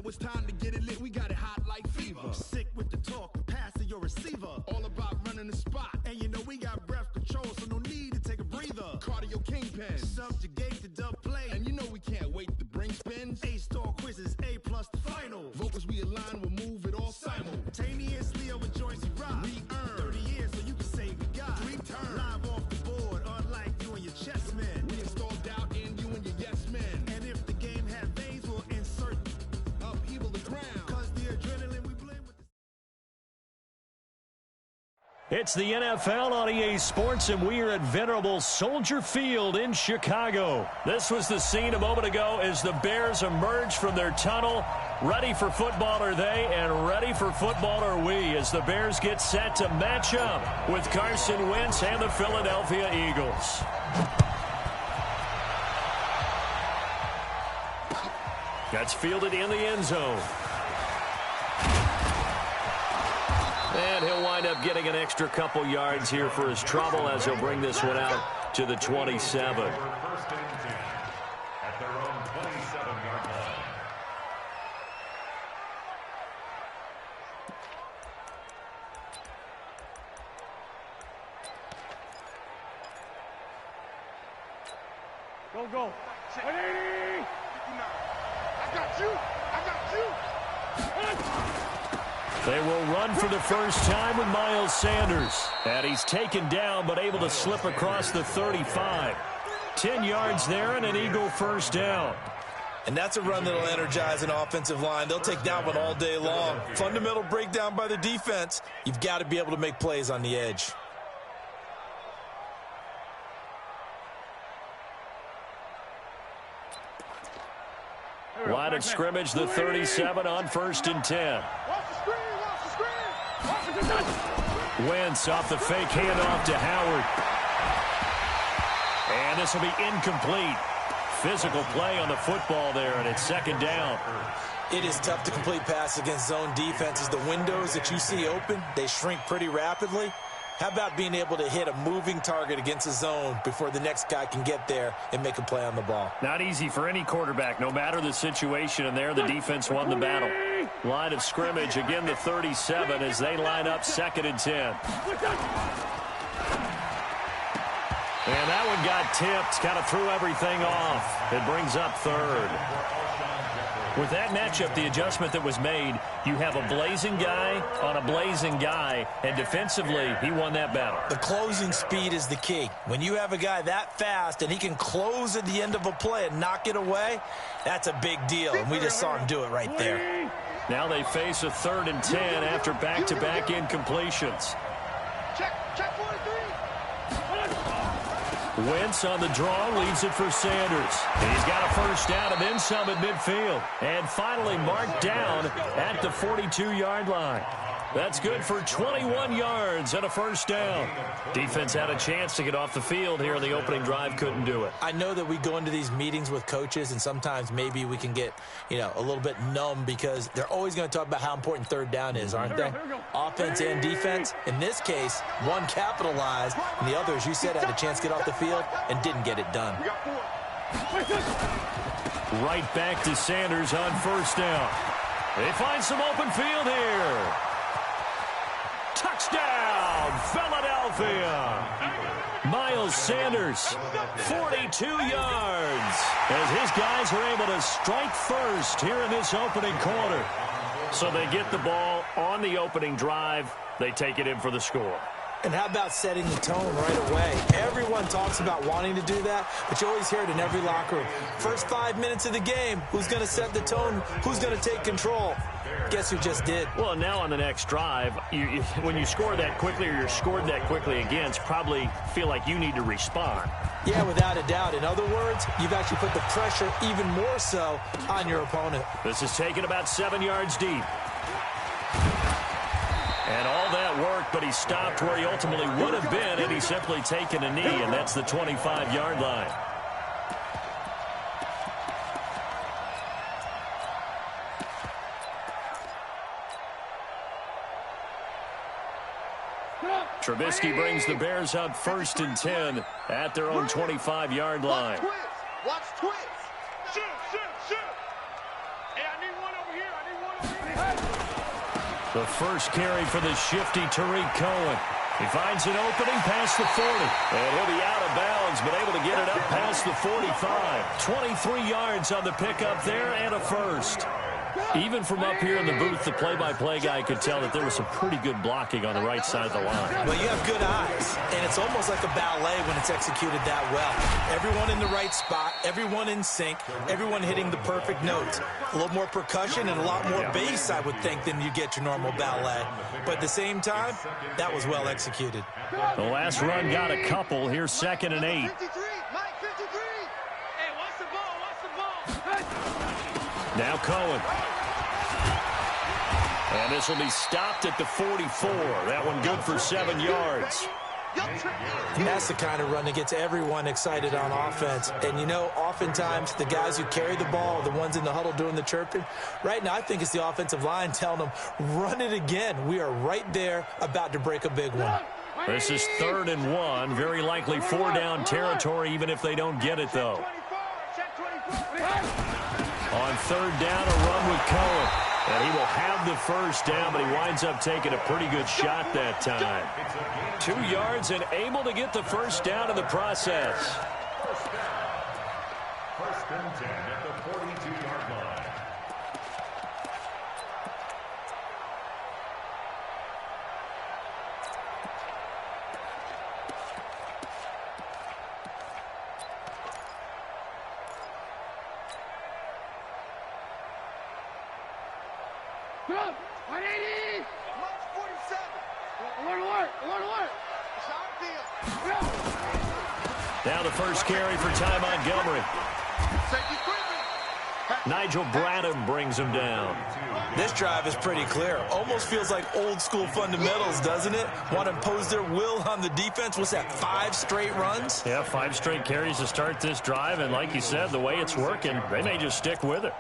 it was time to get it lit, we got it hot like fever. Sick with the talk, pass to your receiver. All about running the spot. And you know we got breath control, so no need to take a breather. Cardio kingpin. Subjugate the dub play. And you know we can't wait to bring spins. A-star quizzes, A+ the final. Vocals we align, we'll move it all simultaneously over joints we rock. We earn 30 years so you can say we got 3 turns. Live off the board, unlike you and your chess men. We install doubt in you and your yes men. And if the game had veins, we'll insert upheaval the ground. Cause the adrenaline we blend with the... It's the NFL on EA Sports, and we are at venerable Soldier Field in Chicago. This was the scene a moment ago as the Bears emerged from their tunnel. Ready for football are they, and ready for football are we, as the Bears get set to match up with Carson Wentz and the Philadelphia Eagles. That's fielded in the end zone. And he'll wind up getting an extra couple yards here for his trouble as he'll bring this one out to the 27. At their own 27-yard line. Go. 180. I got you. They will run for the first time with Miles Sanders. And he's taken down but able to slip across the 35. 10 yards there and an Eagle first down. And that's a run that'll energize an offensive line. They'll take that one all day long. Fundamental breakdown by the defense. You've got to be able to make plays on the edge. Line of scrimmage, the 37 on 1st and 10. Wentz off the fake handoff to Howard. And this will be incomplete. Physical play on the football there, and it's 2nd down. It is tough to complete pass against zone defenses. The windows that you see open, they shrink pretty rapidly. How about being able to hit a moving target against a zone before the next guy can get there and make a play on the ball? Not easy for any quarterback, no matter the situation, and there the defense won the battle. Line of scrimmage, again the 37 as they line up 2nd and 10. And that one got tipped, kind of threw everything off. It brings up 3rd. With that matchup, the adjustment that was made, you have a blazing guy on a blazing guy, and defensively, he won that battle. The closing speed is the key. When you have a guy that fast and he can close at the end of a play and knock it away, that's a big deal, and we just saw him do it right there. Now they face a 3rd and 10 after back-to-back incompletions. Check 43. Wentz on the draw, leaves it for Sanders. He's got a first down and then some at midfield. And finally marked down at the 42-yard line. That's good for 21 yards and a first down. Defense had a chance to get off the field here in the opening drive, couldn't do it. I know that we go into these meetings with coaches, and sometimes maybe we can get, a little bit numb because they're always going to talk about how important 3rd down is, aren't they? Offense and defense. In this case, one capitalized, and the other, as you said, had a chance to get off the field and didn't get it done. Right back to Sanders on first down. They find some open field here. Touchdown, Philadelphia. Miles Sanders, 42 yards, as his guys were able to strike first here in this opening quarter. So they get the ball on the opening drive. They take it in for the score. And how about setting the tone right away? Everyone talks about wanting to do that, but you always hear it in every locker room. First 5 minutes of the game, who's going to set the tone? Who's going to take control? Guess who just did? Well, now on the next drive, when you score that quickly or you're scored that quickly against, probably feel like you need to respond. Yeah, without a doubt. In other words, you've actually put the pressure even more so on your opponent. This is taken about 7 yards deep. And all that worked, but he stopped where he ultimately would have been, and he's simply taken a knee, and that's the 25-yard line. Trubisky brings the Bears up 1st and 10 at their own 25-yard line. Watch twist. Shoot. Hey, I need one over here. The first carry for the shifty Tariq Cohen. He finds an opening past the 40. And he'll be out of bounds, but able to get it up past the 45. 23 yards on the pickup there and a first. Even from up here in the booth, the play-by-play guy could tell that there was some pretty good blocking on the right side of the line. Well, you have good eyes, and it's almost like a ballet when it's executed that well. Everyone in the right spot, everyone in sync, everyone hitting the perfect notes. A little more percussion and a lot more bass, I would think, than you get your normal ballet. But at the same time, that was well executed. The last run got a couple. Here's 2nd and 8. 53, Mike, 53. Hey, watch the ball, watch the ball. Now Cohen. And this will be stopped at the 44. That one good for 7 yards. That's the kind of run that gets everyone excited on offense. And, you know, oftentimes the guys who carry the ball, the ones in the huddle doing the chirping, right now I think it's the offensive line telling them, run it again. We are right there about to break a big one. This is 3rd and 1. Very likely 4-down territory, even if they don't get it, though. On 3rd down, a run with Cohen. And he will have the first down, but he winds up taking a pretty good shot that time. 2 yards and able to get the first down in the process. First and 10 at the 42-yard line. Go! 180! March 47! Alert! It's our deal. Now the first carry for Ty Montgomery. Safety equipment. Nigel Bradham brings him down. This drive is pretty clear. Almost feels like old school fundamentals, doesn't it? Want to impose their will on the defense. What's that, 5 straight runs? Yeah, 5 straight carries to start this drive. And like you said, the way it's working, they may just stick with it.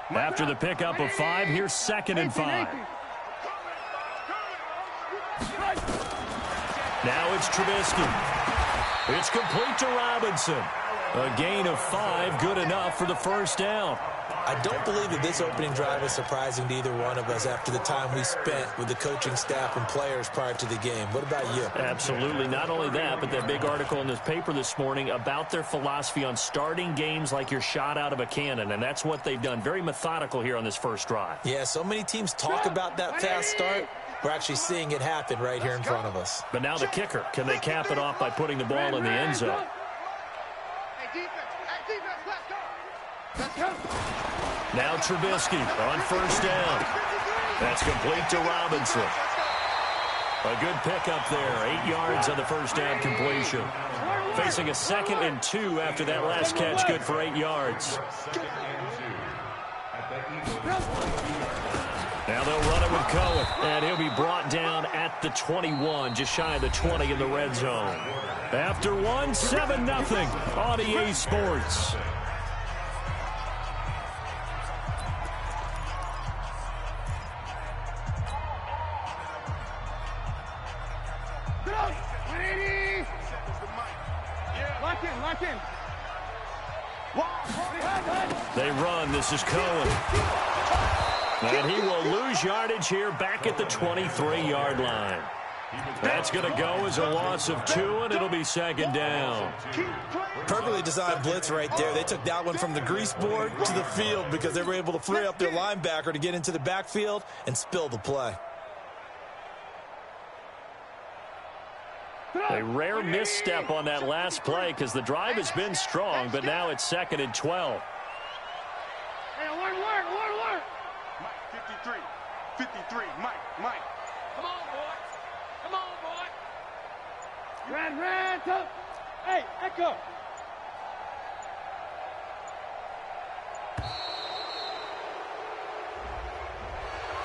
After the pickup of 5, here's 2nd and 5. Now it's Trubisky. It's complete to Robinson. A gain of 5, good enough for the first down. I don't believe that this opening drive is surprising to either one of us after the time we spent with the coaching staff and players prior to the game. What about you? Absolutely. Not only that, but that big article in this paper this morning about their philosophy on starting games like you're shot out of a cannon, and that's what they've done. Very methodical here on this first drive. Yeah, so many teams talk about that fast start. We're actually seeing it happen right here in front of us. But now the kicker. Can they cap it off by putting the ball in the end zone? Hey, defense, let's go. Now Trubisky on first down. That's complete to Robinson. A good pickup there. 8 yards on the first down completion. Facing a 2nd and 2 after that last catch, good for 8 yards. Now they'll run it with Cohen, and he'll be brought down at the 21, just shy of the 20 in the red zone. After 1, 7-0 on EA Sports. They run. This is Cohen. And he will lose yardage here back at the 23-yard line. That's going to go as a loss of 2, and it'll be 2nd down. Perfectly designed blitz right there. They took that one from the grease board to the field because they were able to free up their linebacker to get into the backfield and spill the play. A rare misstep on that last play because the drive has been strong, but now it's 2nd and 12. Hey, alert. Mike, 53, Mike. Come on, boy. Red, up. Hey, Echo.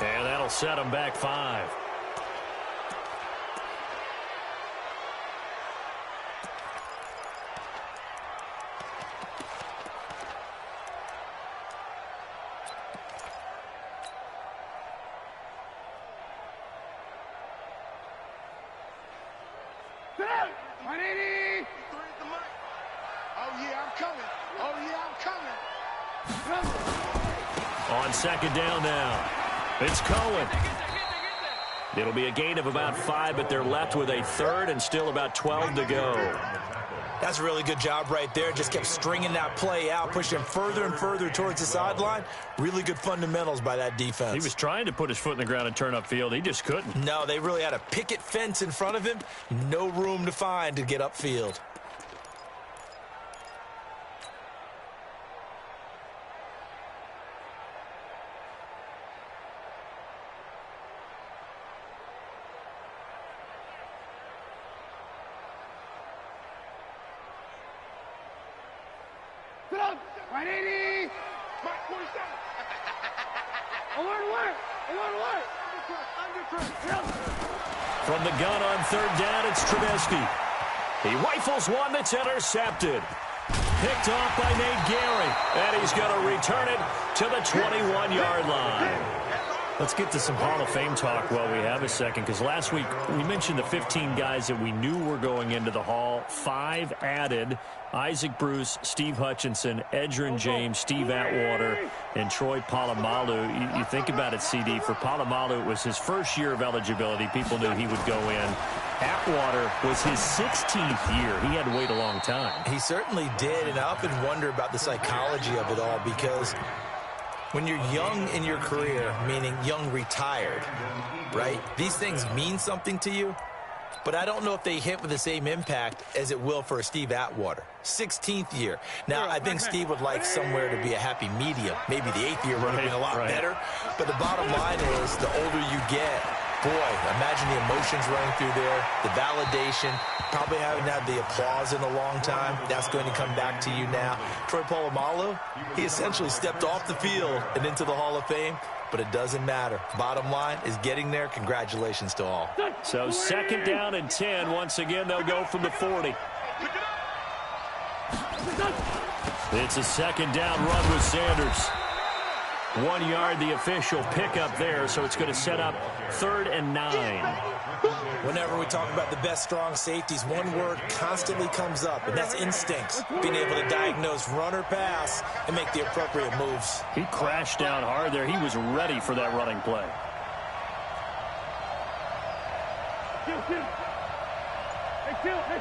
And that'll set them back 5. Oh, yeah, I'm coming. Oh, yeah, I'm coming. On second down now, it's Cohen. It'll be a gain of about 5, but they're left with a third and still about 12 to go. That's a really good job right there. Just kept stringing that play out, pushing him further and further towards the sideline. Really good fundamentals by that defense. He was trying to put his foot in the ground and turn upfield. He just couldn't. No, they really had a picket fence in front of him. No room to find to get upfield. From the gun on third down, it's Trubisky. He rifles one that's intercepted. Picked off by Nate Gary. And he's going to return it to the 21-yard line. Let's get to some Hall of Fame talk while we have a second, because last week we mentioned the 15 guys that we knew were going into the Hall. 5 added: Isaac Bruce, Steve Hutchinson, Edgerrin James, Steve Atwater, and Troy Polamalu. You think about it, CD. For Polamalu, it was his first year of eligibility. People knew he would go in. Atwater was his 16th year. He had to wait a long time. He certainly did, and I often wonder about the psychology of it all, because when you're young in your career, meaning young retired, right, these things mean something to you, but I don't know if they hit with the same impact as it will for a Steve Atwater. 16th year. Now, I think Steve would like somewhere to be a happy medium. Maybe the 8th year would have been a lot better, but the bottom line is the older you get, boy, imagine the emotions running through there, the validation, probably haven't had the applause in a long time. That's going to come back to you now. Troy Polamalu, he essentially stepped off the field and into the Hall of Fame, but it doesn't matter. Bottom line is getting there. Congratulations to all. So second down and 10. Once again, they'll go from the 40. It's a second down run with Sanders. 1 yard, the official pickup there, so it's going to set up 3rd and 9. Whenever we talk about the best strong safeties, one word constantly comes up, and that's instincts. Being able to diagnose run or pass and make the appropriate moves. He crashed down hard there. He was ready for that running play. Hey,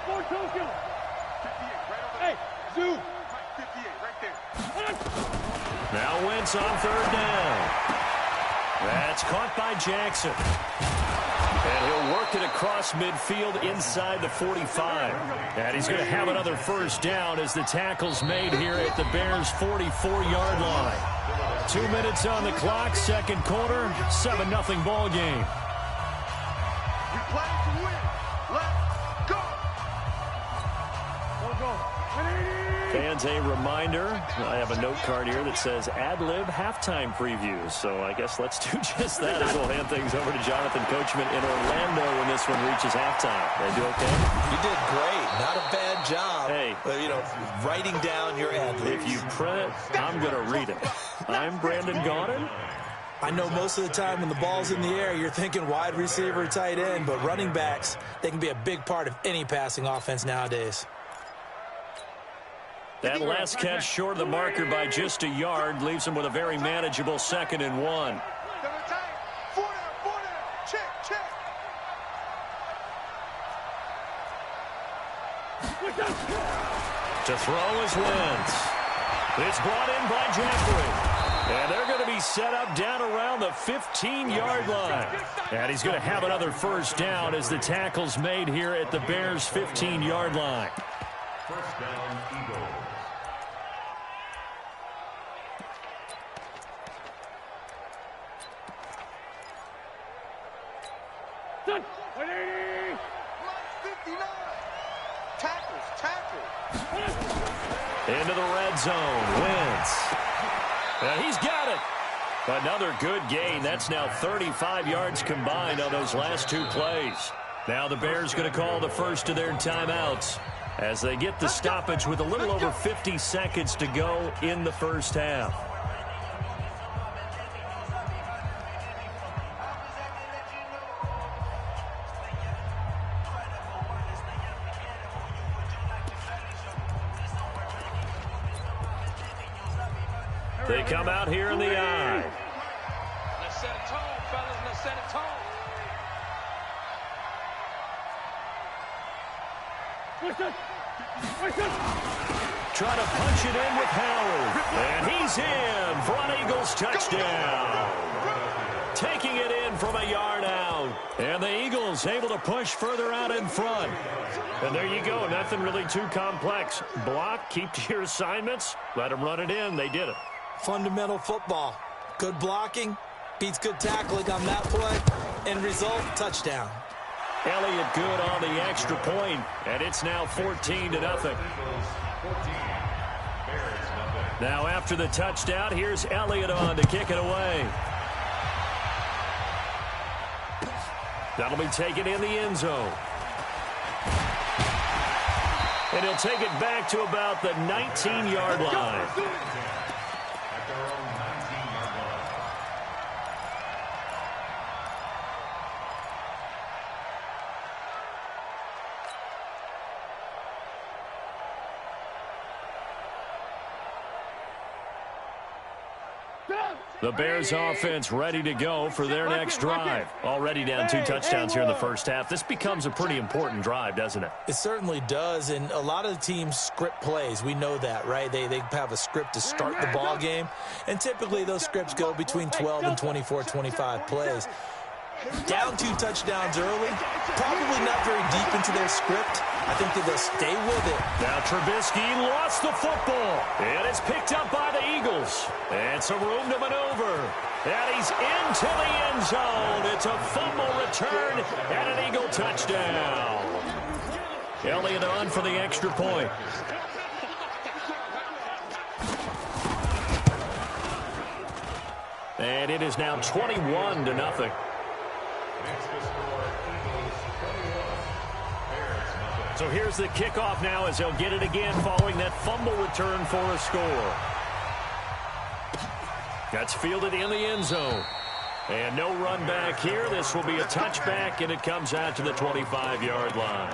4-2, Hey, Zoo. 58, right there. Now Wentz on 3rd down. That's caught by Jackson. And he'll work it across midfield inside the 45. And he's going to have another first down as the tackle's made here at the Bears' 44-yard line. 2 minutes on the clock, second quarter, 7-0 ball game. We play to win. Let's go. Fans, a reminder, I have a note card here that says ad-lib halftime previews. So I guess let's do just that as we'll hand things over to Jonathan Coachman in Orlando when this one reaches halftime. They do okay? You did great. Not a bad job. Hey. Writing down your ad-libs. If you print it, I'm going to read it. I'm Brandon Gaudin. I know most of the time when the ball's in the air, you're thinking wide receiver, tight end, but running backs, they can be a big part of any passing offense nowadays. That last catch short of the marker by just a yard leaves him with a very manageable 2nd and 1. Check. To throw is Wentz. It's brought in by Jeffrey. And they're going to be set up down around the 15-yard line. And he's going to have another first down as the tackle's made here at the Bears' 15-yard line. First down, Eagles. Into the red zone. Wentz. And he's got it. Another good gain. That's now 35 yards combined on those last 2 plays. Now the Bears going to call the first of their timeouts as they get the stoppage with a little over 50 seconds to go in the first half. They come out here in the I. Let's set a tone, fellas. Let's set a tone. Try to punch it in with Howard. And he's in for an Eagles touchdown. Taking it in from a yard out. And the Eagles able to push further out in front. And there you go. Nothing really too complex. Block, keep to your assignments, let them run it in. They did it. Fundamental football. Good blocking beats good tackling on that play. End result, touchdown. Elliott good on the extra point, and it's now 14-0. Now after the touchdown, here's Elliott on to kick it away. That'll be taken in the end zone. And he'll take it back to about the 19-yard line. The Bears offense ready to go for their next drive. Already down 2 touchdowns here in the first half. This becomes a pretty important drive, doesn't it? It certainly does, and a lot of the teams script plays. We know that, right? They have a script to start the ball game, and typically those scripts go between 12 and 24, 25 plays. Down 2 touchdowns early, probably not very deep into their script. I think that they'll stay with it. Now Trubisky lost the football, and it's picked up by the Eagles. And some room to maneuver. And he's into the end zone. It's a fumble return and an Eagle touchdown. Elliott on for the extra point. And it is now 21-0. So here's the kickoff now as they'll get it again following that fumble return for a score. That's fielded in the end zone. And no run back here. This will be a touchback, and it comes out to the 25-yard line.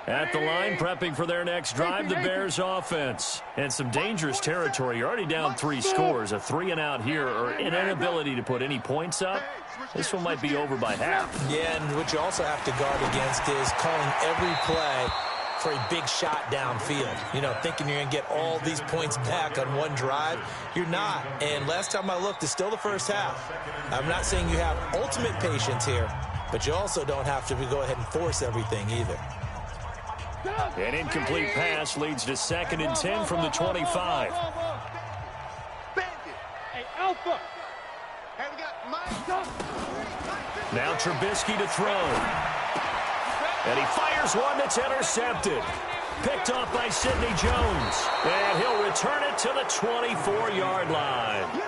At the line, prepping for their next drive, the Bears offense. And some dangerous territory. You're already down 3 scores. A 3-and-out here, or an inability to put any points up. This one might be over by half. Yeah, and what you also have to guard against is calling every play for a big shot downfield. You know, thinking you're going to get all these points back on one drive. You're not. And last time I looked, it's still the first half. I'm not saying you have ultimate patience here, but you also don't have to go ahead and force everything either. An incomplete pass leads to 2nd and 10 from the 25. Hey, Alpha. Now Trubisky to throw. And he fires one that's intercepted. Picked off by Sidney Jones. And he'll return it to the 24-yard line.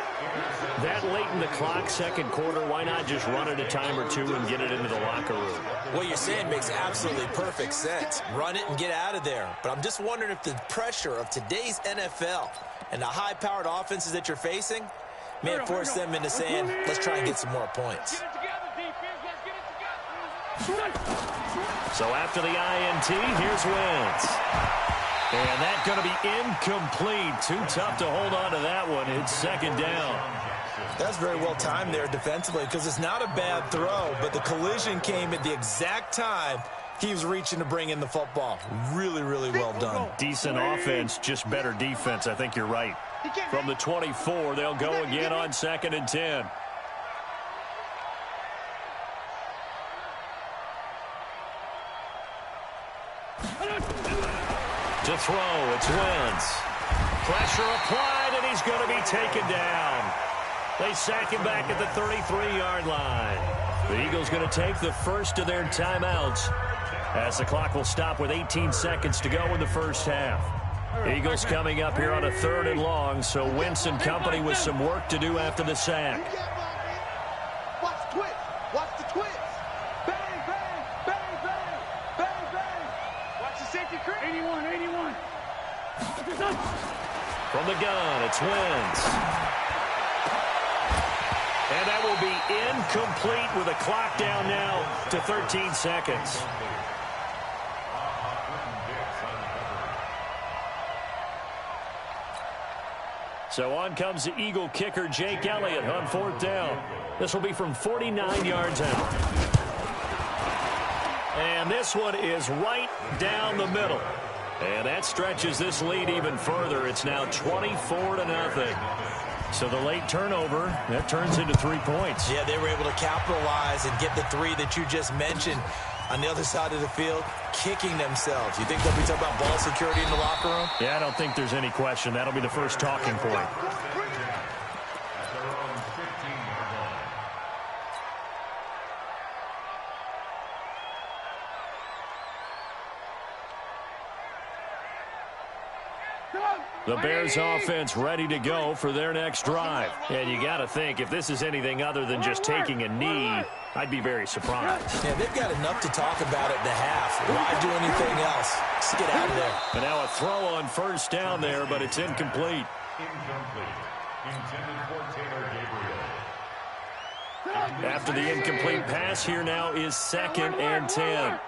That late in the clock, second quarter, why not just run it a time or two and get it into the locker room? What you're saying makes absolutely perfect sense. Run it and get out of there. But I'm just wondering if the pressure of today's NFL and the high-powered offenses that you're facing may force them into saying, let's try and get some more points. So after the INT, here's Wentz. And that's going to be incomplete. Too tough to hold on to that one. It's 2nd down. That's very well timed there defensively because it's not a bad throw, but the collision came at the exact time he was reaching to bring in the football. Really, really well done. Decent offense, just better defense. I think you're right. From the 24, they'll go again on 2nd and 10. To throw, it's Wentz. Pressure applied, and he's going to be taken down. They sack him back at the 33-yard line. The Eagles going to take the first of their timeouts as the clock will stop with 18 seconds to go in the first half. Eagles coming up here on a 3rd and long, so Wentz and company with some work to do after the sack. Watch the twist. Watch the twist. Bang, bang, bang, bang, bang, bang. Watch the safety creep. 81. From the gun, it's Wentz. And that will be incomplete with a clock down now to 13 seconds. So on comes the Eagle kicker, Jake Elliott, on 4th down. This will be from 49 yards out. And this one is right down the middle. And that stretches this lead even further. It's now 24-0. So the late turnover, that turns into 3 points. Yeah, they were able to capitalize and get the 3 that you just mentioned. On the other side of the field, kicking themselves. You think they'll be talking about ball security in the locker room? Yeah, I don't think there's any question. That'll be the first talking point. The Bears offense ready to go for their next drive. And you got to think, if this is anything other than just taking a knee, I'd be very surprised. Yeah, they've got enough to talk about at the half. Why do anything else? Just get out of there. And now a throw on 1st down there, but it's incomplete. Intended for Taylor Gabriel. After the incomplete pass, here now is 2nd and 10.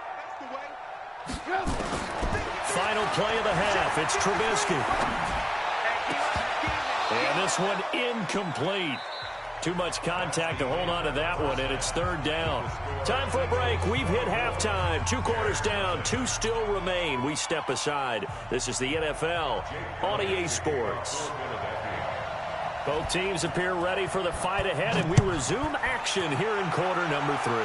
Final play of the half. It's Trubisky. And this one incomplete. Too much contact to hold on to that one, and it's 3rd down. Time for a break. We've hit halftime. 2 quarters down. 2 still remain. We step aside. This is the NFL on EA Sports. Both teams appear ready for the fight ahead, and we resume action here in quarter number 3.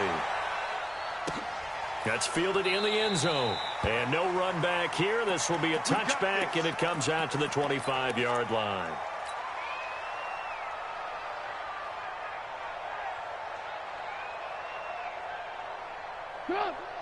That's fielded in the end zone. And no run back here. This will be a touchback, and it comes out to the 25-yard line.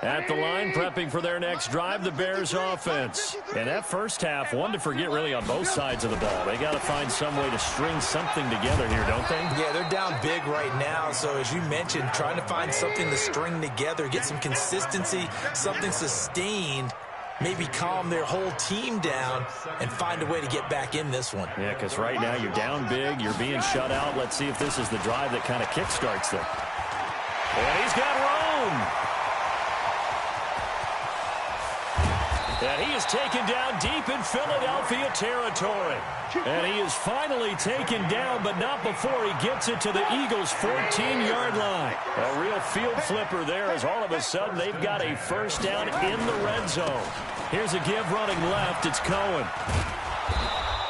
At the line, prepping for their next drive, the Bears offense. And that first half, one to forget really on both sides of the ball. They got to find some way to string something together here, don't they? Yeah, they're down big right now. So as you mentioned, trying to find something to string together, get some consistency, something sustained, maybe calm their whole team down and find a way to get back in this one. Yeah, because right now you're down big, you're being shut out. Let's see if this is the drive that kind of kickstarts them. And he's got Rome. And he is taken down deep in Philadelphia territory. And he is finally taken down, but not before he gets it to the Eagles' 14-yard line. A real field flipper there, as all of a sudden they've got a first down in the red zone. Here's a give running left. It's Cohen.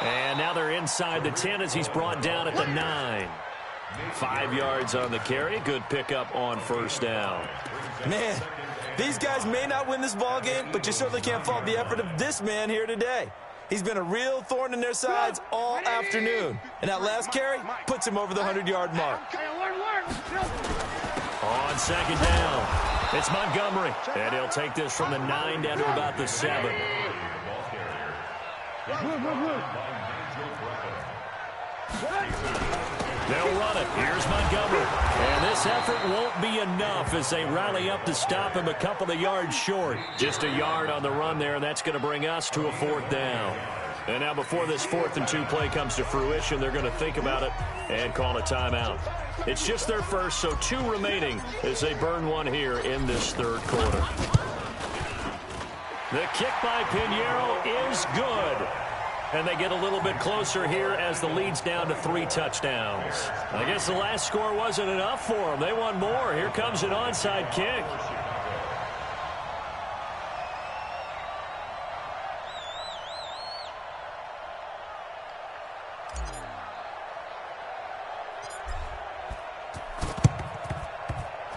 And now they're inside the 10 as he's brought down at the 9. 5 yards on the carry. Good pickup on first down. Man, these guys may not win this ball game, but you certainly can't fault the effort of this man here today. He's been a real thorn in their sides all afternoon. And that last carry puts him over the 100-yard mark. On second down, it's Montgomery. And he'll take this from the 9 down to about the 7. They'll run it. Here's Montgomery. And this effort won't be enough as they rally up to stop him a couple of yards short. Just a yard on the run there, and that's going to bring us to a 4th down. And now before this 4th and 2 play comes to fruition, they're going to think about it and call a timeout. It's just their first, so 2 remaining as they burn one here in this 3rd quarter. The kick by Pinheiro is good. And they get a little bit closer here as the lead's down to 3 touchdowns. I guess the last score wasn't enough for them. They want more. Here comes an onside kick.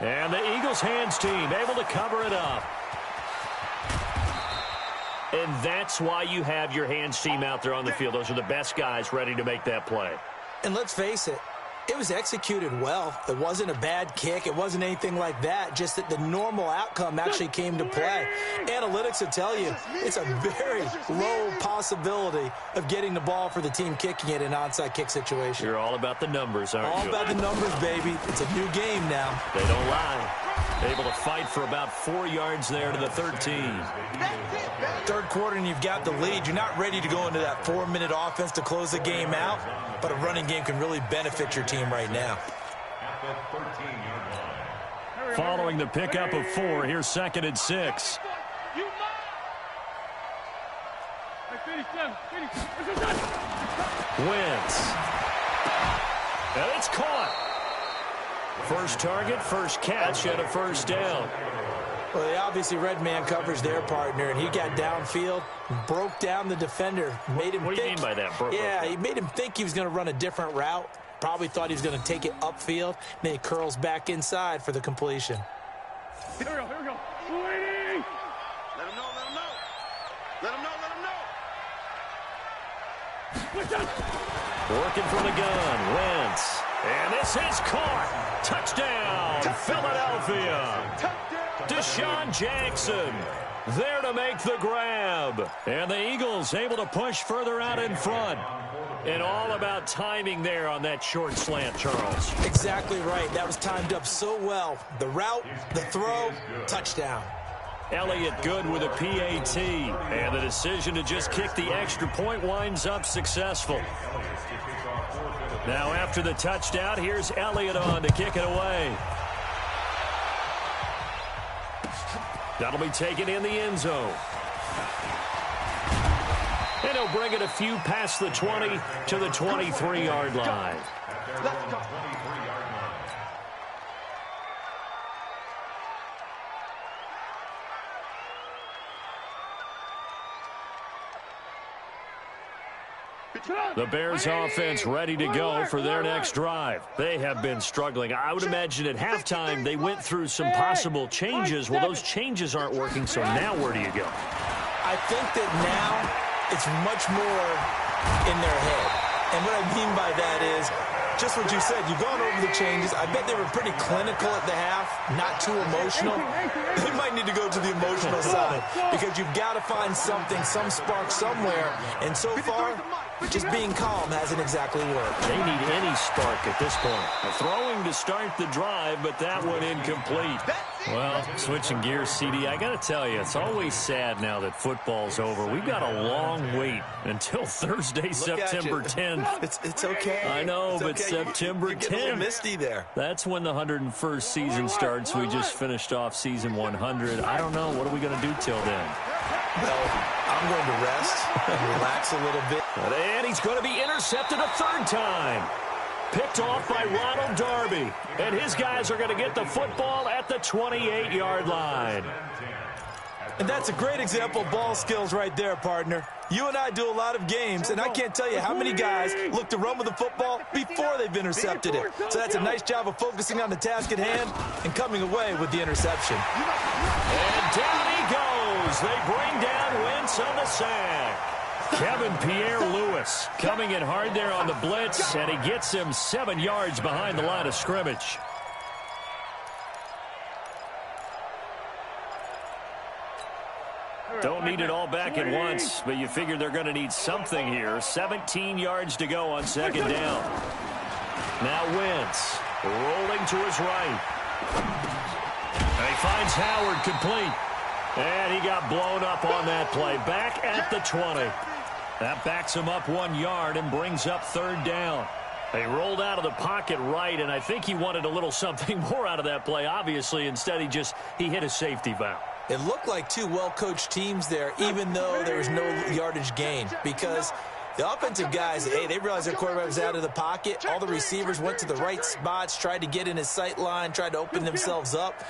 And the Eagles hands team able to cover it up. And that's why you have your hands team out there on the field. Those are the best guys ready to make that play. And let's face it, it was executed well. It wasn't a bad kick. It wasn't anything like that. Just that the normal outcome actually came to play. Analytics will tell you it's a very low possibility of getting the ball for the team kicking it in an onside kick situation. You're all about the numbers, aren't you? All about the numbers, baby. It's a new game now. They don't lie. Able to fight for about 4 yards there to the 13. 3rd quarter and you've got the lead. You're not ready to go into that 4-minute offense to close the game out, but a running game can really benefit your team right now. the 13-yard line. Following the pickup of 4, here's 2nd and 6. Wentz. And it's caught. First target, first catch, and a first down. Well, they obviously read man coverage their partner, and he got downfield, broke down the defender, made him What do you mean by that? Yeah, he made him think he was going to run a different route. Probably thought he was going to take it upfield. Then he curls back inside for the completion. Here we go, here we go. Waiting! Let him know, let him know. Let him know, let him know. Working from the gun, Wentz. And this is caught. Touchdown, Philadelphia. Deshaun Jackson there to make the grab. And the Eagles able to push further out in front. And all about timing there on that short slant, Charles. Exactly right. That was timed up so well. The route, the throw, touchdown. Elliott good with a PAT. And the decision to just kick the extra point winds up successful. Now after the touchdown, here's Elliott on to kick it away. That'll be taken in the end zone. And he'll bring it a few past the 20 to the 23-yard line. Let's go. The Bears offense ready to go for their next drive. They have been struggling. I would imagine at halftime they went through some possible changes. Well, those changes aren't working, so now where do you go? I think that now it's much more in their head. And what I mean by that is just what you said. You've gone over the changes. I bet they were pretty clinical at the half, not too emotional. They might need to go to the emotional side because you've got to find something, some spark somewhere. And so far, just being calm hasn't exactly worked. They need any spark at this point. Throwing to start the drive, but that one incomplete. Well, switching gears, CD, I got to tell you, it's always sad now that football's over. We've got a long wait until Thursday, September 10th. It's okay. I know, but okay. September 10th. You're getting a little misty there. That's when the 101st season starts. We just finished off season 100. I don't know. What are we going to do till then? Well, I'm going to rest and relax a little bit. And he's going to be intercepted a third time. Picked off by Ronald Darby. And his guys are going to get the football at the 28-yard line. And that's a great example of ball skills right there, partner. You and I do a lot of games, and I can't tell you how many guys look to run with the football before they've intercepted it. So that's a nice job of focusing on the task at hand and coming away with the interception. And down he goes. They bring down Wentz on the sack. Kevin Pierre-Louis coming in hard there on the blitz, and he gets him 7 yards behind the line of scrimmage. Don't need it all back at once, but you figure they're going to need something here. 17 yards to go on second down. Now Wentz rolling to his right. And he finds Howard complete. And he got blown up on that play. Back at the 20. That backs him up 1 yard and brings up third down. They rolled out of the pocket right, and I think he wanted a little something more out of that play, obviously. Instead, he hit a safety valve. It looked like two well-coached teams there, even though there was no yardage gain, because the offensive guys, hey, they realized their quarterback was out of the pocket. All the receivers went to the right spots, tried to get in his sight line, tried to open themselves up.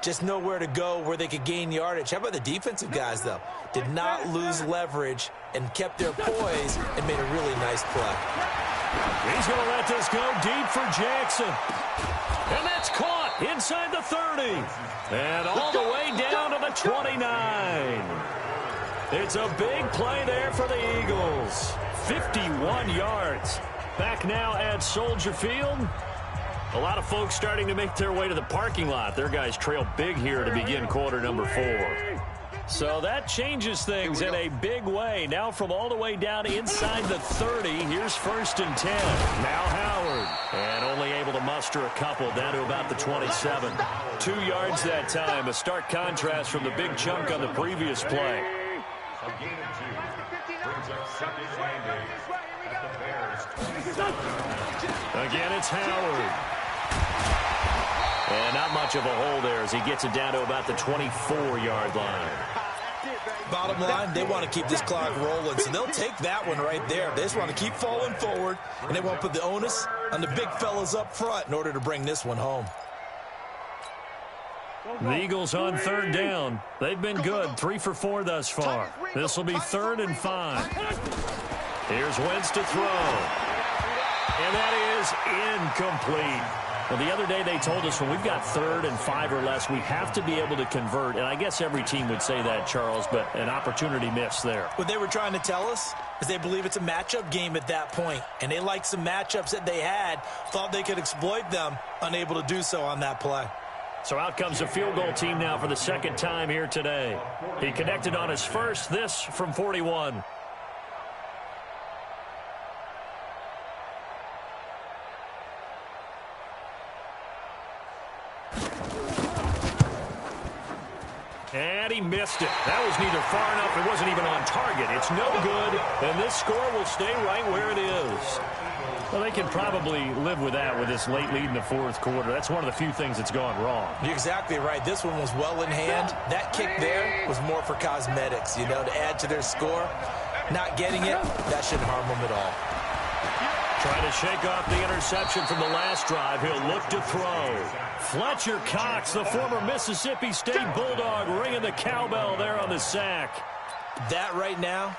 Just nowhere to go where they could gain yardage. How about the defensive guys, though? Did not lose leverage and kept their poise and made a really nice play. He's going to let this go deep for Jackson. And that's caught inside the 30. And all the way down to the 29. It's a big play there for the Eagles. 51 yards. Back now at Soldier Field. A lot of folks starting to make their way to the parking lot. Their guys trail big here to begin quarter number 4. So that changes things in a big way. Now from all the way down inside the 30, here's 1st and 10. Now Howard. And only able to muster a couple down to about the 27. 2 yards that time. A stark contrast from the big chunk on the previous play. A gain of 2. Brings up second and 8 at the Bears. Again, it's Howard. And not much of a hole there as he gets it down to about the 24-yard line. Bottom line, they want to keep this clock rolling, so they'll take that one right there. They just want to keep falling forward, and they want to put the onus on the big fellas up front in order to bring this one home. The Eagles on third down. They've been good, 3 for 4 thus far. This will be 3rd and 5. Here's Wentz to throw. And that is incomplete. Well, the other day they told us when we've got 3rd and 5 or less, we have to be able to convert. And I guess every team would say that, Charles, but an opportunity missed there. What they were trying to tell us is they believe it's a matchup game at that point. And they liked some matchups that they had, thought they could exploit them, unable to do so on that play. So out comes a field goal team now for the second time here today. He connected on his first, this from 41. And he missed it. That was neither far enough. It wasn't even on target. It's no good, and this score will stay right where it is. Well, they can probably live with that with this late lead in the fourth quarter. That's one of the few things that's gone wrong. You're exactly right. This one was well in hand. That kick there was more for cosmetics, you know, to add to their score. Not getting it, that shouldn't harm them at all. Trying to shake off the interception from the last drive. He'll look to throw. Fletcher Cox, the former Mississippi State Bulldog, ringing the cowbell there on the sack. That right now,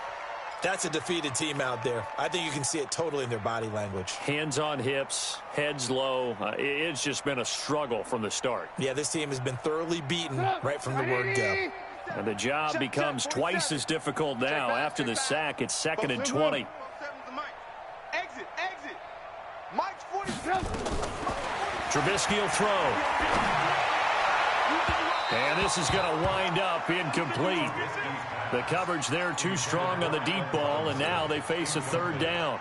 that's a defeated team out there. I think you can see it totally in their body language. Hands on hips, heads low. It's just been a struggle from the start. Yeah, this team has been thoroughly beaten right from the word go. And the job becomes twice as difficult now. After the sack, it's 2nd and 20. Exit. Mike's 47. Trubisky will throw. And this is going to wind up incomplete. The coverage there too strong on the deep ball, and now they face a 3rd down.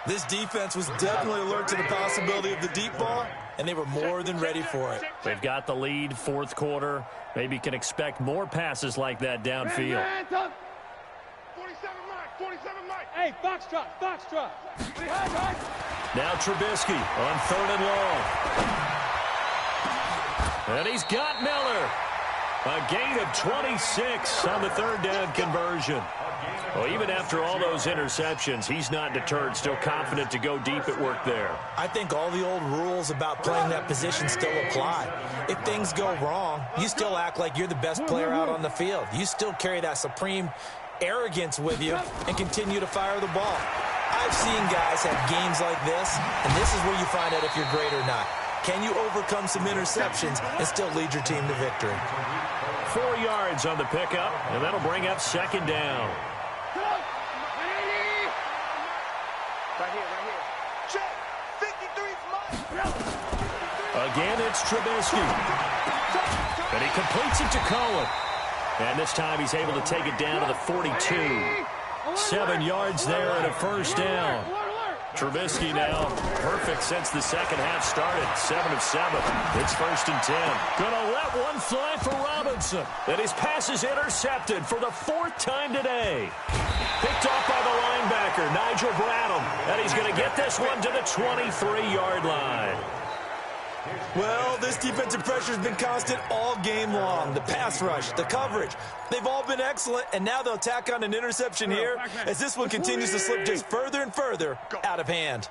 This defense was definitely alert to the possibility of the deep ball, and they were more than ready for it. They've got the lead, 4th quarter. Maybe can expect more passes like that downfield. 47 Mike. Hey, Foxtrot. Now Trubisky on 3rd and long. And he's got Miller. A gain of 26 on the 3rd down conversion. Well, even after all those interceptions, he's not deterred, still confident to go deep at work there. I think all the old rules about playing that position still apply. If things go wrong, you still act like you're the best player out on the field. You still carry that supreme arrogance with you and continue to fire the ball. I've seen guys have games like this, and this is where you find out if you're great or not. Can you overcome some interceptions and still lead your team to victory? 4 yards on the pickup, and that'll bring up 2nd down. Right here. Check. 53's Mike. Again, it's Trubisky. And he completes it to Cohen. And this time he's able to take it down to the 42. 7 yards there and a 1st down. Trubisky now perfect since the second half started. 7 of 7. It's 1st and 10. Gonna let one fly for Robinson. And his pass is intercepted for the 4th time today. Picked off by the linebacker, Nigel Bradham. And he's going to get this one to the 23-yard line. Well, this defensive pressure has been constant all game long. The pass rush, the coverage, they've all been excellent, and now they'll tack on an interception here as this one continues to slip just further and further out of hand.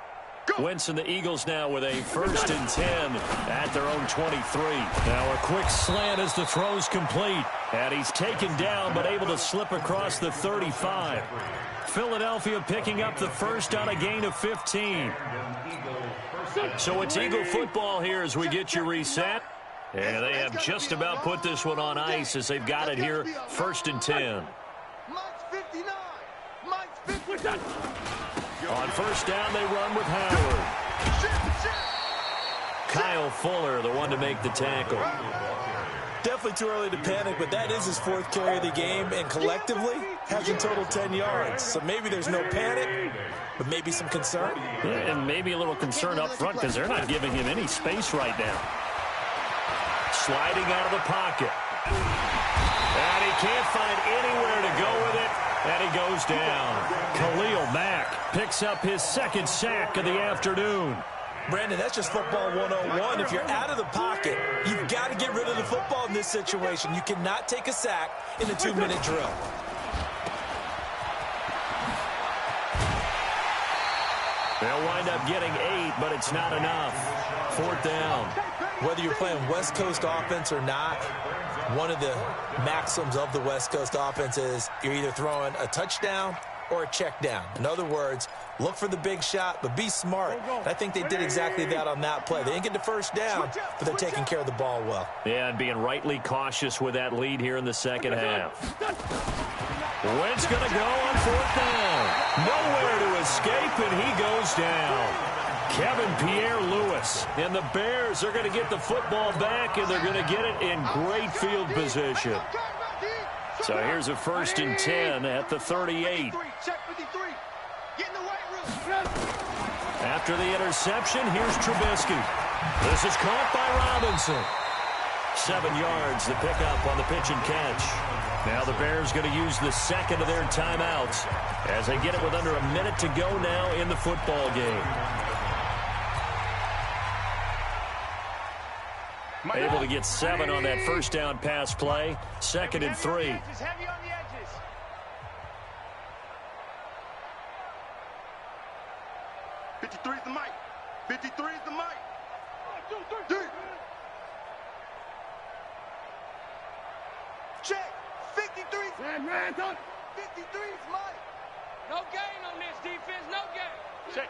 Wentz and the Eagles now with a 1st and 10 at their own 23. Now a quick slant as the throw's complete. And he's taken down but able to slip across the 35. Philadelphia picking up the first on a gain of 15. So it's Eagle football here as we get you reset. And they have just about put this one on ice as they've got it here, 1st and 10. Mike's 59. Mike's 59. On 1st down, they run with Howard. Kyle Fuller, the one to make the tackle. Definitely too early to panic, but that is his 4th carry of the game, and collectively has in total 10 yards. So maybe there's no panic, but maybe some concern. Yeah, and maybe a little concern up front because they're not giving him any space right now. Sliding out of the pocket. And he can't find anywhere to go with it. And he goes down. Khalil Mack picks up his 2nd sack of the afternoon. Brandon, that's just football 101. If you're out of the pocket, you've got to get rid of the football in this situation. You cannot take a sack in a 2-minute drill. They'll wind up getting 8, but it's not enough. 4th down. Whether you're playing West Coast offense or not, one of the maxims of the West Coast offense is you're either throwing a touchdown or a check down. In other words, look for the big shot, but be smart. I think they did exactly that on that play. They didn't get the first down, but they're taking care of the ball well. Yeah, and being rightly cautious with that lead here in the second half. Wentz going to go on 4th down. Nowhere to escape, and he goes down. Kevin Pierre-Louis, and the Bears are going to get the football back, and they're going to get it in great field position. So here's a 1st and 10 at the 38. After the interception, here's Trubisky. This is caught by Robinson. 7 yards, the pickup on the pitch and catch. Now the Bears going to use the second of their timeouts as they get it with under a minute to go now in the football game. Able to get 7 on that first down pass play. 2nd and 3. Heavy on the edges. '53's the mic. 53's the mic. 1, 2, 3. Check. 53's. 53's mic. No gain on this defense. No gain. Check.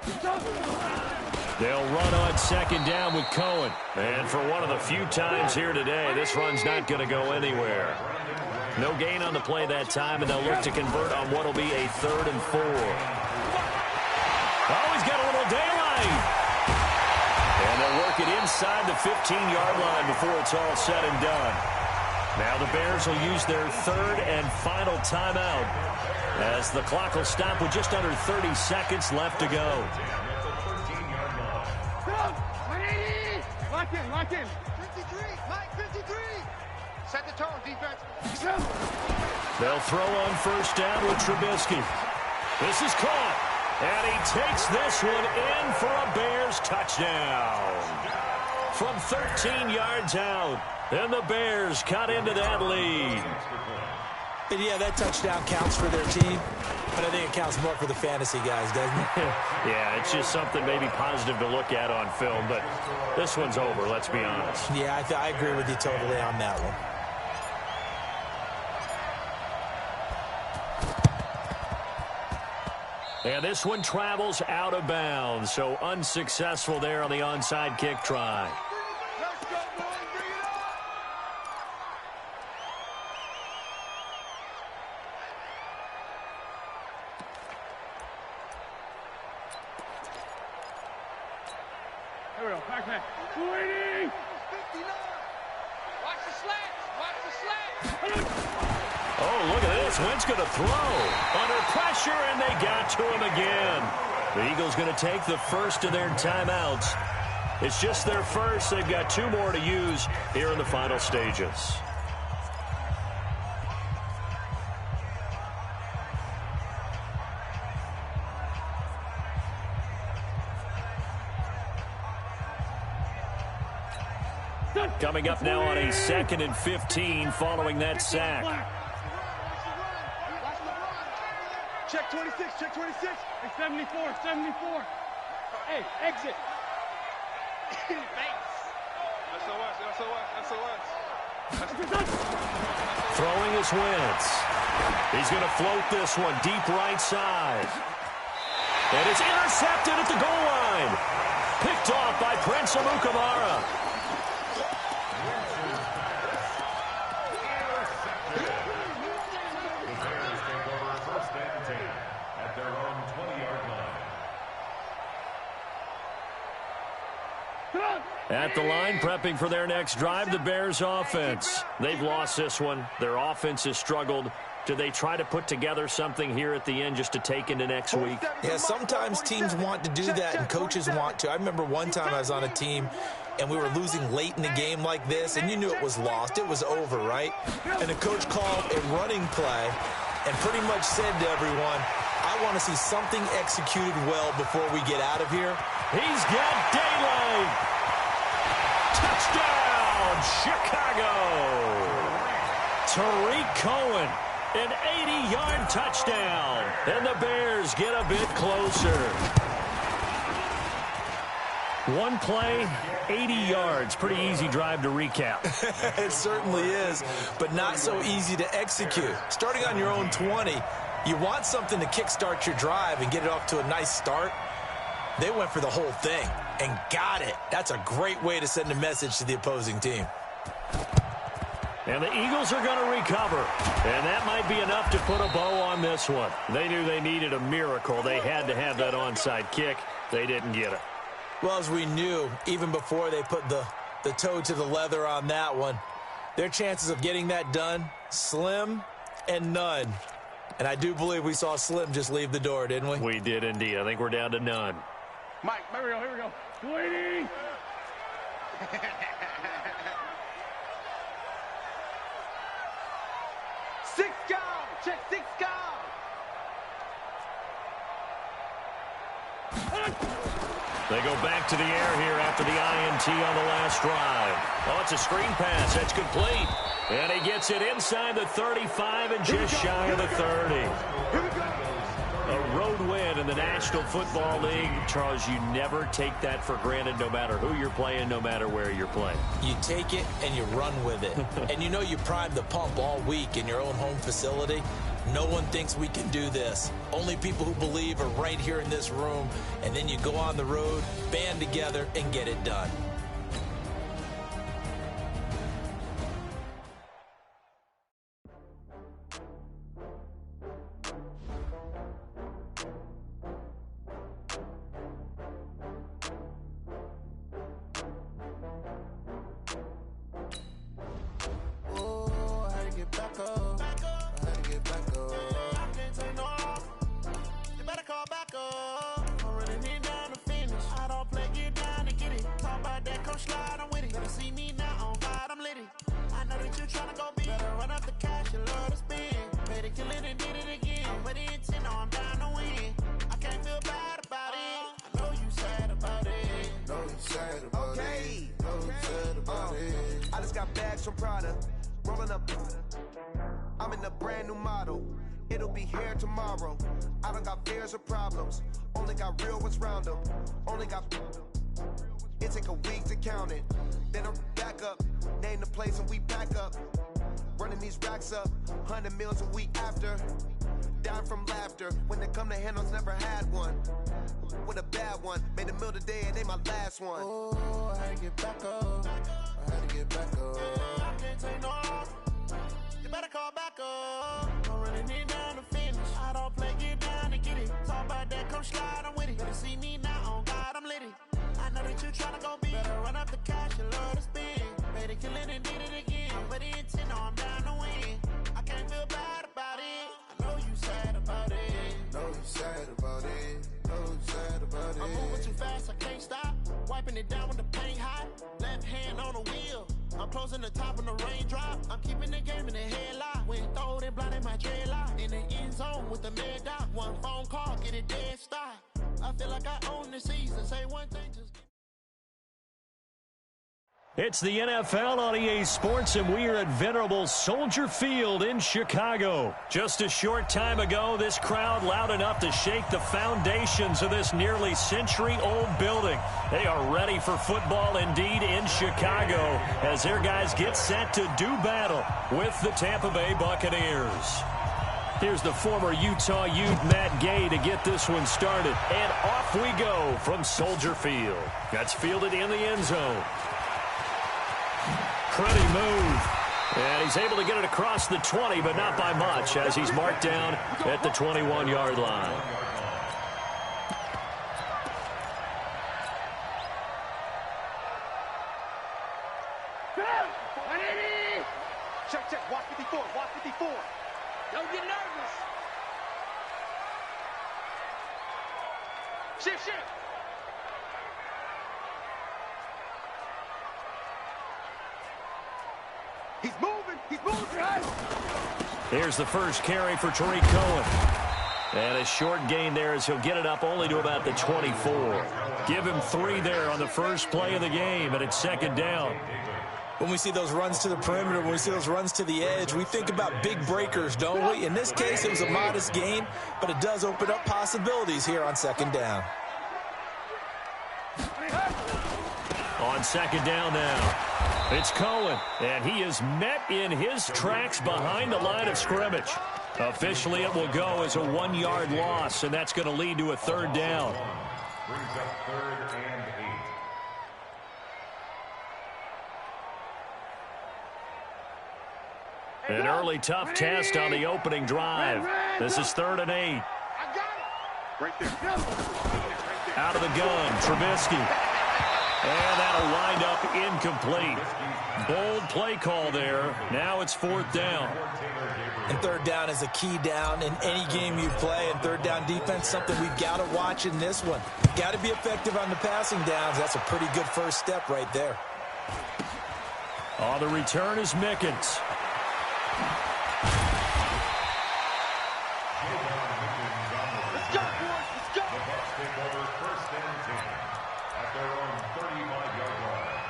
They'll run on 2nd down with Cohen. And for one of the few times here today, this run's not going to go anywhere. No gain on the play that time, and they'll look to convert on what will be a 3rd and 4. Oh, he's got a little daylight. And they'll work it inside the 15-yard line before it's all said and done. Now the Bears will use their 3rd and final timeout as the clock will stop with just under 30 seconds left to go. Lock in. 53, Mike, 53. Set the tone, defense. They'll throw on 1st down with Trubisky. This is caught, and he takes this one in for a Bears touchdown. From 13 yards out, and the Bears cut into that lead. And yeah, that touchdown counts for their team, but I think it counts more for the fantasy guys, doesn't it? Yeah, it's just something maybe positive to look at on film, but this one's over, let's be honest. Yeah, I agree with you totally on that one. And this one travels out of bounds, so unsuccessful there on the onside kick try. Wentz going to throw under pressure, and they got to him again. The Eagles going to take the first of their timeouts. It's just their first. They've got 2 more to use here in the final stages. Coming up now on a 2nd and 15 following that sack. Check 26, check 26. Hey, 74. Hey, exit. SOS. Throwing is Wentz. He's going to float this one deep right side. And it's intercepted at the goal line. Picked off by Prince Amukamara. At the line, prepping for their next drive, the Bears offense. They've lost this one. Their offense has struggled. Do they try to put together something here at the end just to take into next week? Yeah, sometimes teams want to do that and coaches want to. I remember one time I was on a team and we were losing late in the game like this, and you knew it was lost. It was over, right? And the coach called a running play and pretty much said to everyone, I I want to see something executed well before we get out of here. He's got daylight. Touchdown, Chicago. Tariq Cohen, an 80-yard touchdown. And the Bears get a bit closer. One play, 80 yards. Pretty easy drive to recap. It certainly is, but not so easy to execute. Starting on your own 20, you want something to kickstart your drive and get it off to a nice start. They went for the whole thing and got it. That's a great way to send a message to the opposing team. And the Eagles are going to recover. And that might be enough to put a bow on this one. They knew they needed a miracle. They had to have that onside kick. They didn't get it. Well, as we knew, even before they put the toe to the leather on that one, their chances of getting that done, slim and none. And I do believe we saw Slim just leave the door, didn't we? We did indeed. I think we're down to none. Mike, here we go. 20. Six go. Check 6 go. They go back to the air here after the INT on the last drive. Oh, it's a screen pass. That's complete. And he gets it inside the 35 and just shy of the 30. A road win in the National Football League. Charles, you never take that for granted no matter who you're playing, no matter where you're playing. You take it and you run with it. And you know you primed the pump all week in your own home facility. No one thinks we can do this. Only people who believe are right here in this room. And then you go on the road, band together, and get it done. I'm in a brand new model. It'll be here tomorrow. I don't got fears or problems. Only got real ones round them. Only got... It take a week to count it. Then I'm back up. Name the place and we pack up. Running these racks up. 100 meals a week after. Down from laughter. When they come to handles, never had one. With a bad one. Made a meal today and they my last one. Oh, I had to get back up. I had to get back up. I can't take no off. You better call back up. I'm running it down to finish. I don't play, get down and get it. Talk about that, come slide, I'm with it. Better see me now, on God, I'm litty. I know that you tryna go big. Better run up the cash, you love to spin. Made it, kill it, and did it again. But the intent, no, I'm down to win. I can't feel bad about it. I know you sad about it. Know you sad about it. Know you sad about it. I'm moving too fast, I can't stop. Wiping it down with the paint hot. Left hand on the wheel. I'm closing the top when the raindrop. I'm keeping the game in the headlock. When throwed and blinded my dreadlock. In the end zone with the mad dot. One phone call, get it dead stop. I feel like I own the season. Say one thing, just get... It's the NFL on EA Sports, and we are at venerable Soldier Field in Chicago. Just a short time ago, this crowd loud enough to shake the foundations of this nearly century-old building. They are ready for football indeed in Chicago as their guys get set to do battle with the Tampa Bay Buccaneers. Here's the former Utah Ute Matt Gay to get this one started. And off we go from Soldier Field. That's fielded in the end zone. Pretty move. And he's able to get it across the 20, but not by much, as he's marked down at the 21-yard line. Check, check. Watch 54. Watch 54. Don't get nervous. Shift, shift. He's moving, guys. Here's the first carry for Tariq Cohen. And a short gain there as he'll get it up only to about the 24. Give him 3 there on the first play of the game, and it's second down. When we see those runs to the perimeter, when we see those runs to the edge, we think about big breakers, don't we? In this case, it was a modest gain, but it does open up possibilities here on second down. On second down now, it's Cohen, and he is met in his tracks behind the line of scrimmage. Officially, it will go as a 1-yard loss, and that's going to lead to a third down. Brings up 3rd and 8. An early tough test on the opening drive. This is 3rd and 8. Right there. Out of the gun, Trubisky. And that'll wind up incomplete. Bold play call there. Now it's 4th down. And 3rd down is a key down in any game you play. And 3rd down defense, something we've got to watch in this one. Got to be effective on the passing downs. That's a pretty good first step right there. On the return is Mickens. Let's go, boys. Let's go. The Bucs take over 1st and 10 at their own 35-yard line.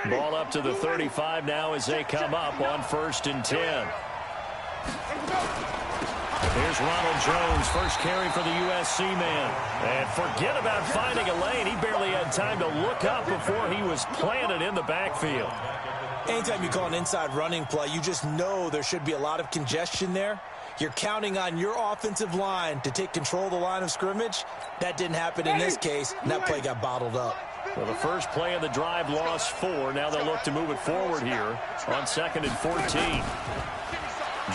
Ball up to the 35 now as they come up on 1st and 10. Here's Ronald Jones, first carry for the USC man. And forget about finding a lane. He barely had time to look up before he was planted in the backfield. Anytime you call an inside running play, you just know there should be a lot of congestion there. You're counting on your offensive line to take control of the line of scrimmage. That didn't happen in this case, and that play got bottled up. Well, the first play of the drive lost 4. Now they'll look to move it forward here on 2nd and 14.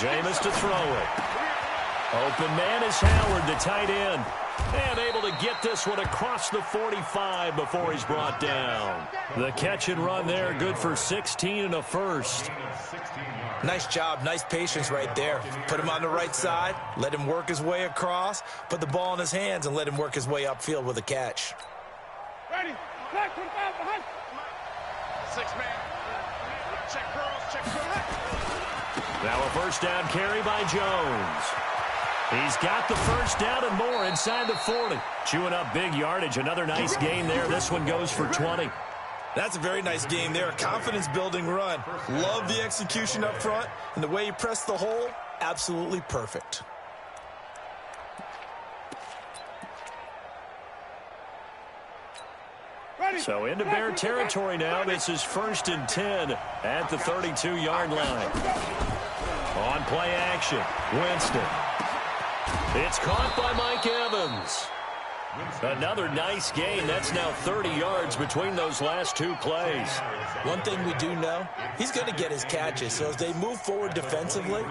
Jameis to throw it. Open man is Howard, the tight end. And able to get this one across the 45 before he's brought down. The catch and run there, good for 16 and a first. Nice job, nice patience right there. Put him on the right side, let him work his way across, put the ball in his hands, and let him work his way upfield with a catch. Ready. Black 25 behind. 6-man. Check girls, check girls. Now a first down carry by Jones. He's got the first down and more inside the 40. Chewing up big yardage. Another nice gain there. This one goes for 20. That's a very nice game there. A confidence-building run. Love the execution up front. And the way he pressed the hole, absolutely perfect. So into Bear territory now. This is 1st and 10 at the 32-yard line. On play action, Winston. It's caught by Mike Evans. Another nice gain. That's now 30 yards between those last 2 plays. One thing we do know, he's going to get his catches. So as they move forward defensively,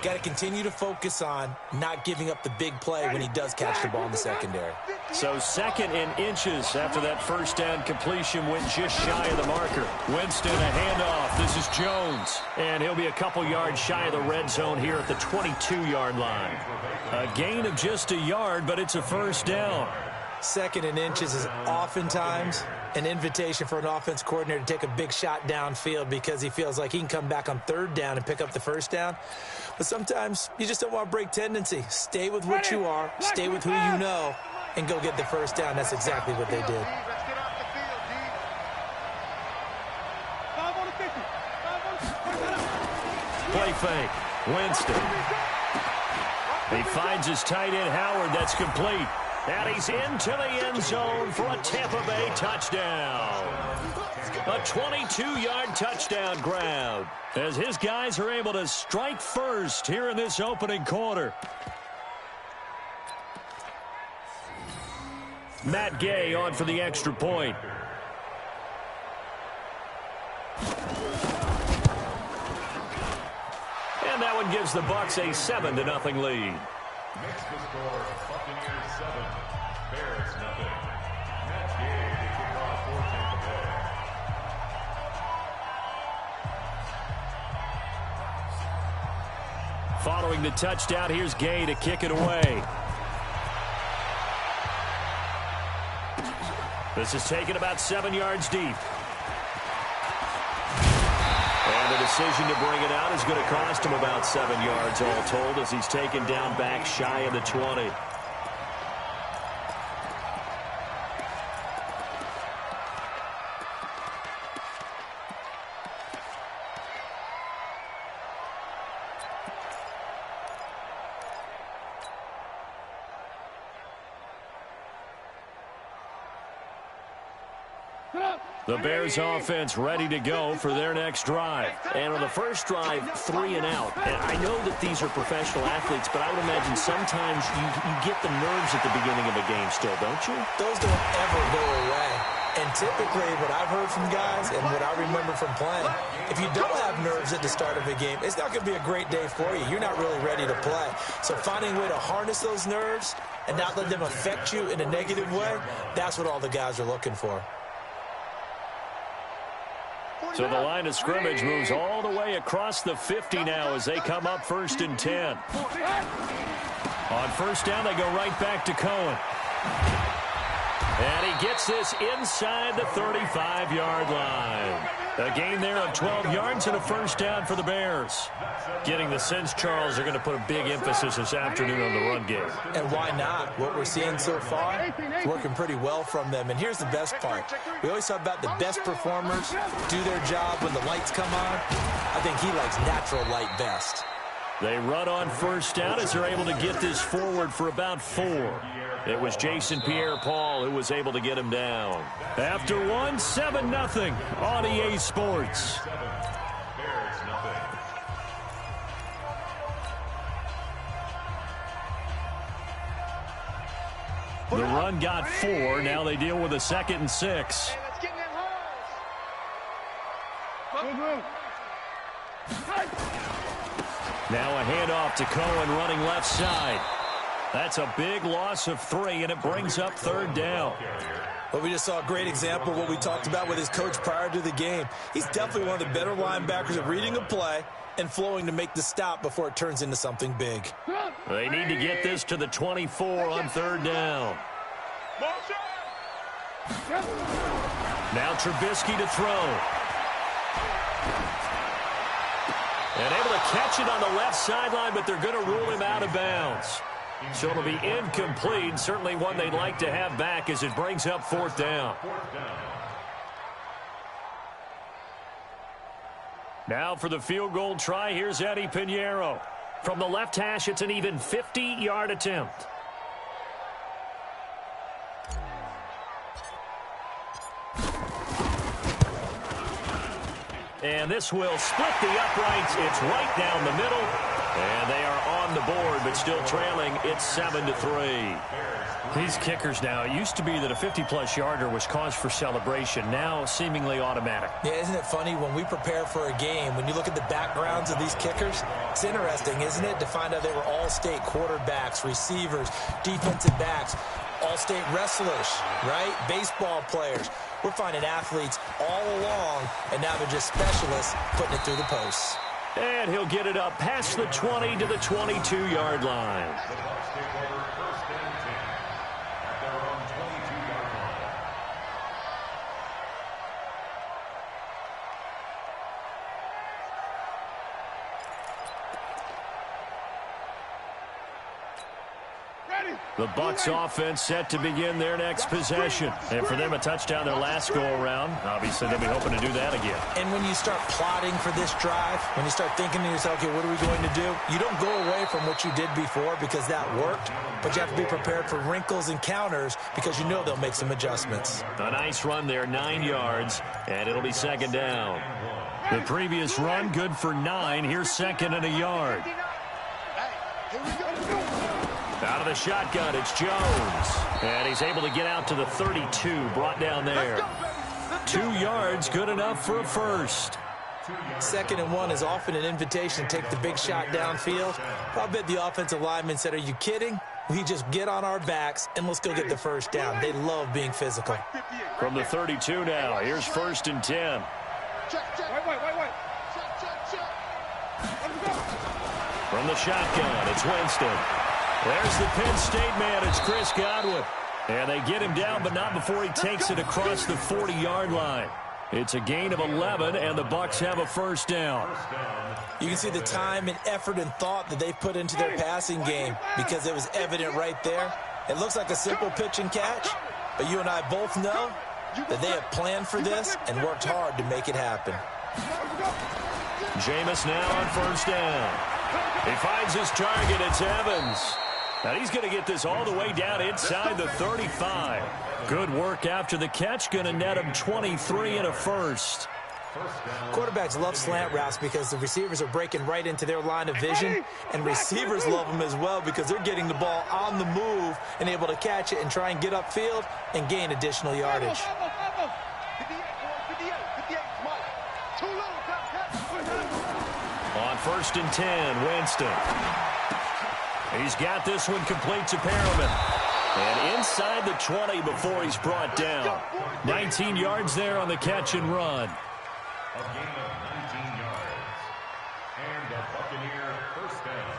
got to continue to focus on not giving up the big play when he does catch the ball in the secondary. So 2nd and inches after that first down completion went just shy of the marker. Winston, a handoff. This is Jones. And he'll be a couple yards shy of the red zone here at the 22-yard line. A gain of just a yard, but it's a first down. 2nd and inches is oftentimes an invitation for an offense coordinator to take a big shot downfield because he feels like he can come back on 3rd down and pick up the first down. But sometimes you just don't want to break tendency. Stay with what you are, stay with who you know, and go get the first down. That's exactly what they did. Let's get off the field, D. 5 on the 50. 5 on the 50. Play fake. Winston. He finds his tight end, Howard. That's complete. And he's into the end zone for a Tampa Bay touchdown. A 22-yard touchdown grab as his guys are able to strike first here in this opening quarter. Matt Gay on for the extra point. And that one gives the Bucs a 7-0 lead. Makes the score Buccaneers 7, Bears 0. Matt Gay to kick off for Tampa Bay. Following the touchdown, here's Gay to kick it away. This is taken about 7 yards deep. And the decision to bring it out is going to cost him about 7 yards all told as he's taken down back shy of the 20. The Bears offense ready to go for their next drive. And on the first drive, 3 and out. And I know that these are professional athletes, but I would imagine sometimes you get the nerves at the beginning of a game still, don't you? Those don't ever go away. And typically what I've heard from guys and what I remember from playing, if you don't have nerves at the start of a game, it's not going to be a great day for you. You're not really ready to play. So finding a way to harness those nerves and not let them affect you in a negative way, that's what all the guys are looking for. So the line of scrimmage moves all the way across the 50 now as they come up 1st and 10. On first down, they go right back to Cohen. And he gets this inside the 35-yard line. A gain there of 12 yards and a first down for the Bears. Getting the sense, Charles, they're going to put a big emphasis this afternoon on the run game. And why not? What we're seeing so far is working pretty well from them. And here's the best part. We always talk about the best performers do their job when the lights come on. I think he likes natural light best. They run on first down as they're able to get this forward for about 4. It was Jason Pierre-Paul who was able to get him down. After one, 7-0 on EA Sports. The run got 4. Now they deal with a 2nd and 6. Hey, let's get in them holes. Now a handoff to Cohen running left side. That's a big loss of 3, and it brings up 3rd down. Well, we just saw a great example of what we talked about with his coach prior to the game. He's definitely one of the better linebackers at reading a play and flowing to make the stop before it turns into something big. They need to get this to the 24 on 3rd down. Now Trubisky to throw. And able to catch it on the left sideline, but they're going to rule him out of bounds. So it'll be incomplete. Certainly one they'd like to have back as it brings up 4th down. Now for the field goal try, here's Eddie Pinheiro. From the left hash, it's an even 50-yard attempt. And this will split the uprights. It's right down the middle. And they are on the board, but still trailing. It's 7-3. These kickers now, it used to be that a 50-plus yarder was cause for celebration. Now seemingly automatic. Yeah, isn't it funny when we prepare for a game, when you look at the backgrounds of these kickers, it's interesting, isn't it, to find out they were all-state quarterbacks, receivers, defensive backs, all-state wrestlers, right? Baseball players. We're finding athletes all along, and now they're just specialists putting it through the posts. And he'll get it up past the 20 to the 22-yard line. The Bucs offense set to begin their next possession. And for them, a touchdown their last go-around. Obviously, they'll be hoping to do that again. And when you start plotting for this drive, when you start thinking to yourself, okay, what are we going to do? You don't go away from what you did before because that worked, but you have to be prepared for wrinkles and counters because you know they'll make some adjustments. A nice run there, 9 yards, and it'll be 2nd down. The previous run, good for 9. Here's 2nd and a yard. Out of the shotgun, it's Jones. And he's able to get out to the 32, brought down there. 2 yards, good enough for a first. 2nd and 1 is often an invitation to take the big shot downfield. I bet the offensive lineman said, are you kidding? We just get on our backs and let's go get the first down. They love being physical. From the 32 now, here's 1st and 10. From the shotgun, it's Winston. There's the Penn State man. It's Chris Godwin. And they get him down, but not before he takes it across the 40-yard line. It's a gain of 11, and the Bucs have a first down. You can see the time and effort and thought that they put into their passing game because it was evident right there. It looks like a simple pitch and catch, but you and I both know that they have planned for this and worked hard to make it happen. Jameis now on first down. He finds his target. It's Evans. And he's going to get this all the way down inside the 35. Good work after the catch. Going to net him 23 and a first. Quarterbacks love slant routes because the receivers are breaking right into their line of vision, and receivers love them as well because they're getting the ball on the move and able to catch it and try and get upfield and gain additional yardage. On first and 10, Winston. He's got this one complete to Perriman. And inside the 20 before he's brought down. 19 yards there on the catch and run. A gain of 19 yards. And a Buccaneer first down.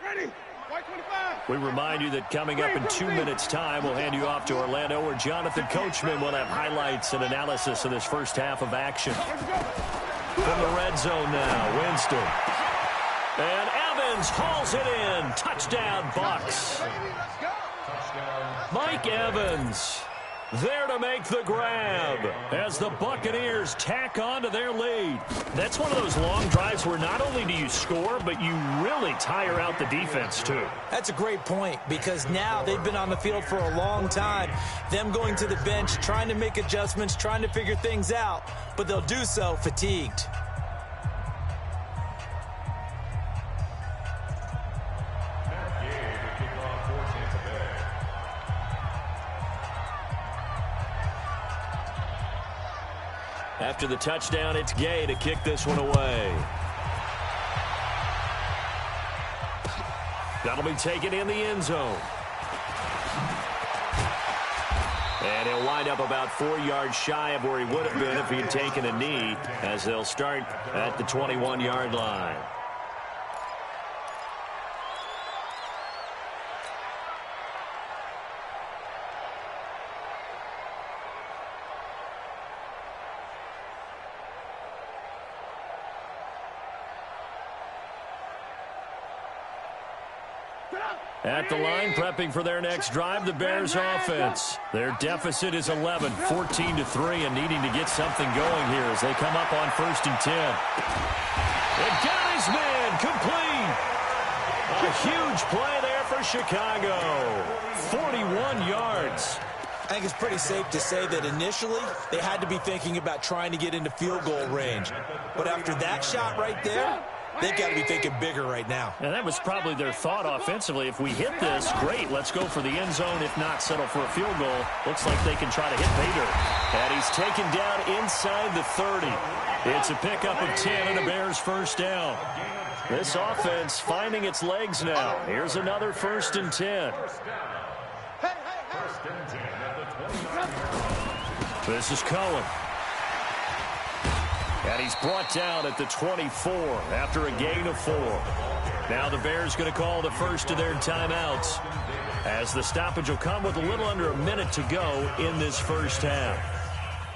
Ready. White 25. We remind you that coming up in 2 minutes' time, we'll hand you off to Orlando, where Jonathan Coachman will have highlights and analysis of this first half of action. From the red zone now, Winston. And Evans hauls it in. Touchdown, Bucs. Mike Evans there to make the grab as the Buccaneers tack on to their lead. That's one of those long drives where not only do you score, but you really tire out the defense, too. That's a great point because now they've been on the field for a long time. Them going to the bench, trying to make adjustments, trying to figure things out, but they'll do so fatigued. After the touchdown, it's Gay to kick this one away. That'll be taken in the end zone. And he'll wind up about 4 yards shy of where he would have been if he had taken a knee, as they'll start at the 21-yard line. At the line, prepping for their next drive, the Bears offense. Their deficit is 11, 14-3, and needing to get something going here as they come up on first and 10. And got his man complete. A huge play there for Chicago. 41 yards. I think it's pretty safe to say that initially they had to be thinking about trying to get into field goal range. But after that shot right there, they've got to be thinking bigger right now. And that was probably their thought offensively. If we hit this, great. Let's go for the end zone. If not, settle for a field goal. Looks like they can try to hit Bader. And he's taken down inside the 30. It's a pickup of 10 and a Bears first down. This offense finding its legs now. Here's another first and 10. This is Cohen. And he's brought down at the 24 after a gain of 4. Now the Bears going to call the first of their timeouts, as the stoppage will come with a little under a minute to go in this first half.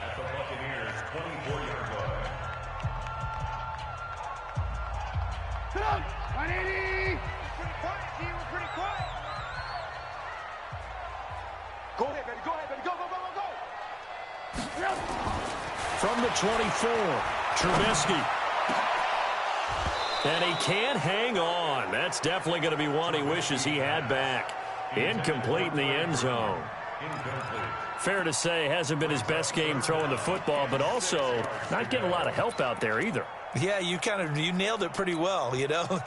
At the Buccaneers' 24-yard line. Sit down. 180. Pretty quiet, G. We're pretty quiet. Go ahead, baby. Go ahead, baby. Go, go, go, go, go. From the 24, Trubisky. And he can't hang on. That's definitely going to be one he wishes he had back. Incomplete in the end zone. Fair to say, hasn't been his best game throwing the football, but also not getting a lot of help out there either. Yeah, you nailed it pretty well, you know.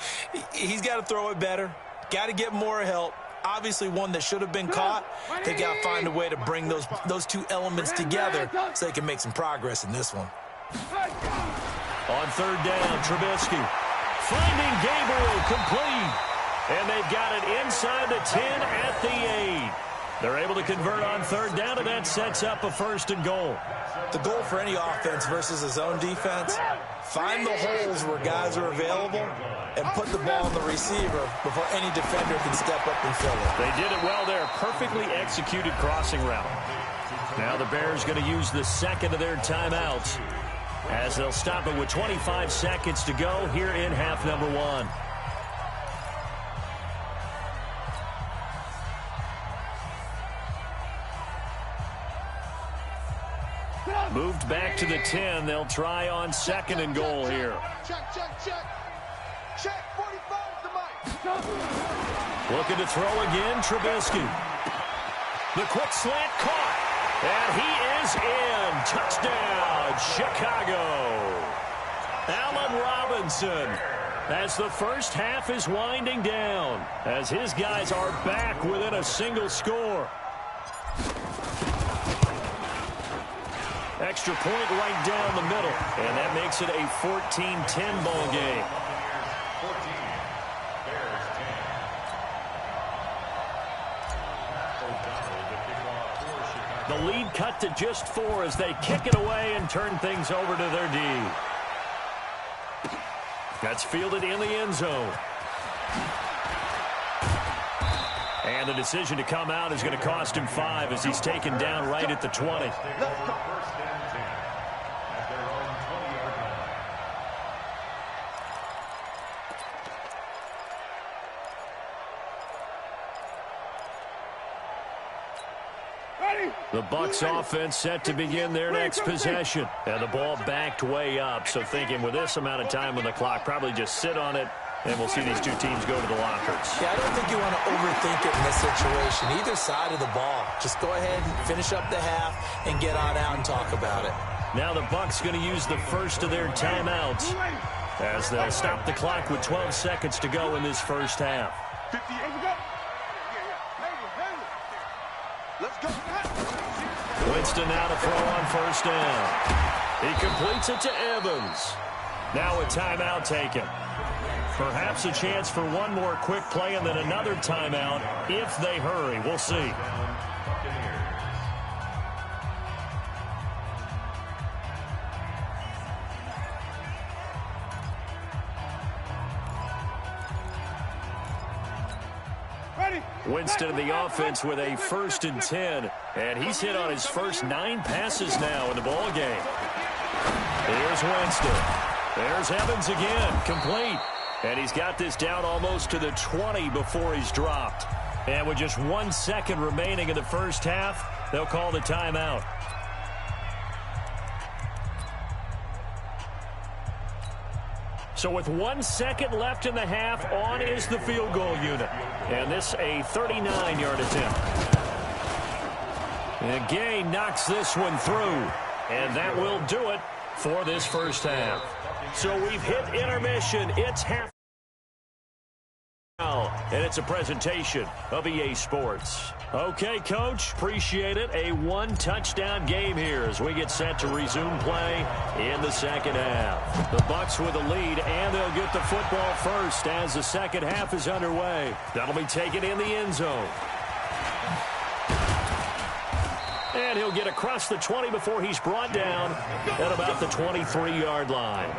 He's got to throw it better. Got to get more help. Obviously one that should have been caught. They got to find a way to bring those two elements together so they can make some progress in this one. On third down, Trubisky finding Gabriel complete. And they've got it inside the 10 at the 8. They're able to convert on third down, and that sets up a 1st and goal. The goal for any offense versus a zone defense, find the holes where guys are available and put the ball on the receiver before any defender can step up and fill it. They did it well there. Perfectly executed crossing route. Now the Bears going to use the second of their timeouts as they'll stop it with 25 seconds to go here in half number 1. Moved back to the 10. They'll try on 2nd and goal here. Check, check, check. Check, 45 the mic. Looking to throw again, Trubisky. The quick slant caught. And he is in. Touchdown, Chicago. Allen Robinson, as the first half is winding down, as his guys are back within a single score. Extra point right down the middle, and that makes it a 14-10 ball game. The lead cut to just 4 as they kick it away and turn things over to their D. That's fielded in the end zone. And the decision to come out is going to cost him 5 as he's taken down right at the 20. The Bucs offense set to begin their next possession. And the ball backed way up. So thinking with this amount of time on the clock, probably just sit on it, and we'll see these two teams go to the lockers. Yeah, I don't think you want to overthink it in this situation. Either side of the ball. Just go ahead and finish up the half and get on out and talk about it. Now the Bucs going to use the first of their timeouts as they'll stop the clock with 12 seconds to go in this first half. 50, let's go. Winston now to throw on first down. He completes it to Evans. Now a timeout taken. Perhaps a chance for one more quick play and then another timeout if they hurry. We'll see. Winston in the offense with a 1st and 10, and he's hit on his first 9 passes now in the ball game. Here's Winston. There's Evans again, complete. And he's got this down almost to the 20 before he's dropped. And with just 1 second remaining in the first half, they'll call the timeout. So with 1 second left in the half, on is the field goal unit. And this a 39-yard attempt. And Gay knocks this one through. And that will do it for this first half. So we've hit intermission. It's half. And it's a presentation of EA Sports. Okay, Coach, appreciate it. A 1-touchdown game here as we get set to resume play in the second half. The Bucs with a lead, and they'll get the football first as the second half is underway. That'll be taken in the end zone. And he'll get across the 20 before he's brought down at about the 23-yard line.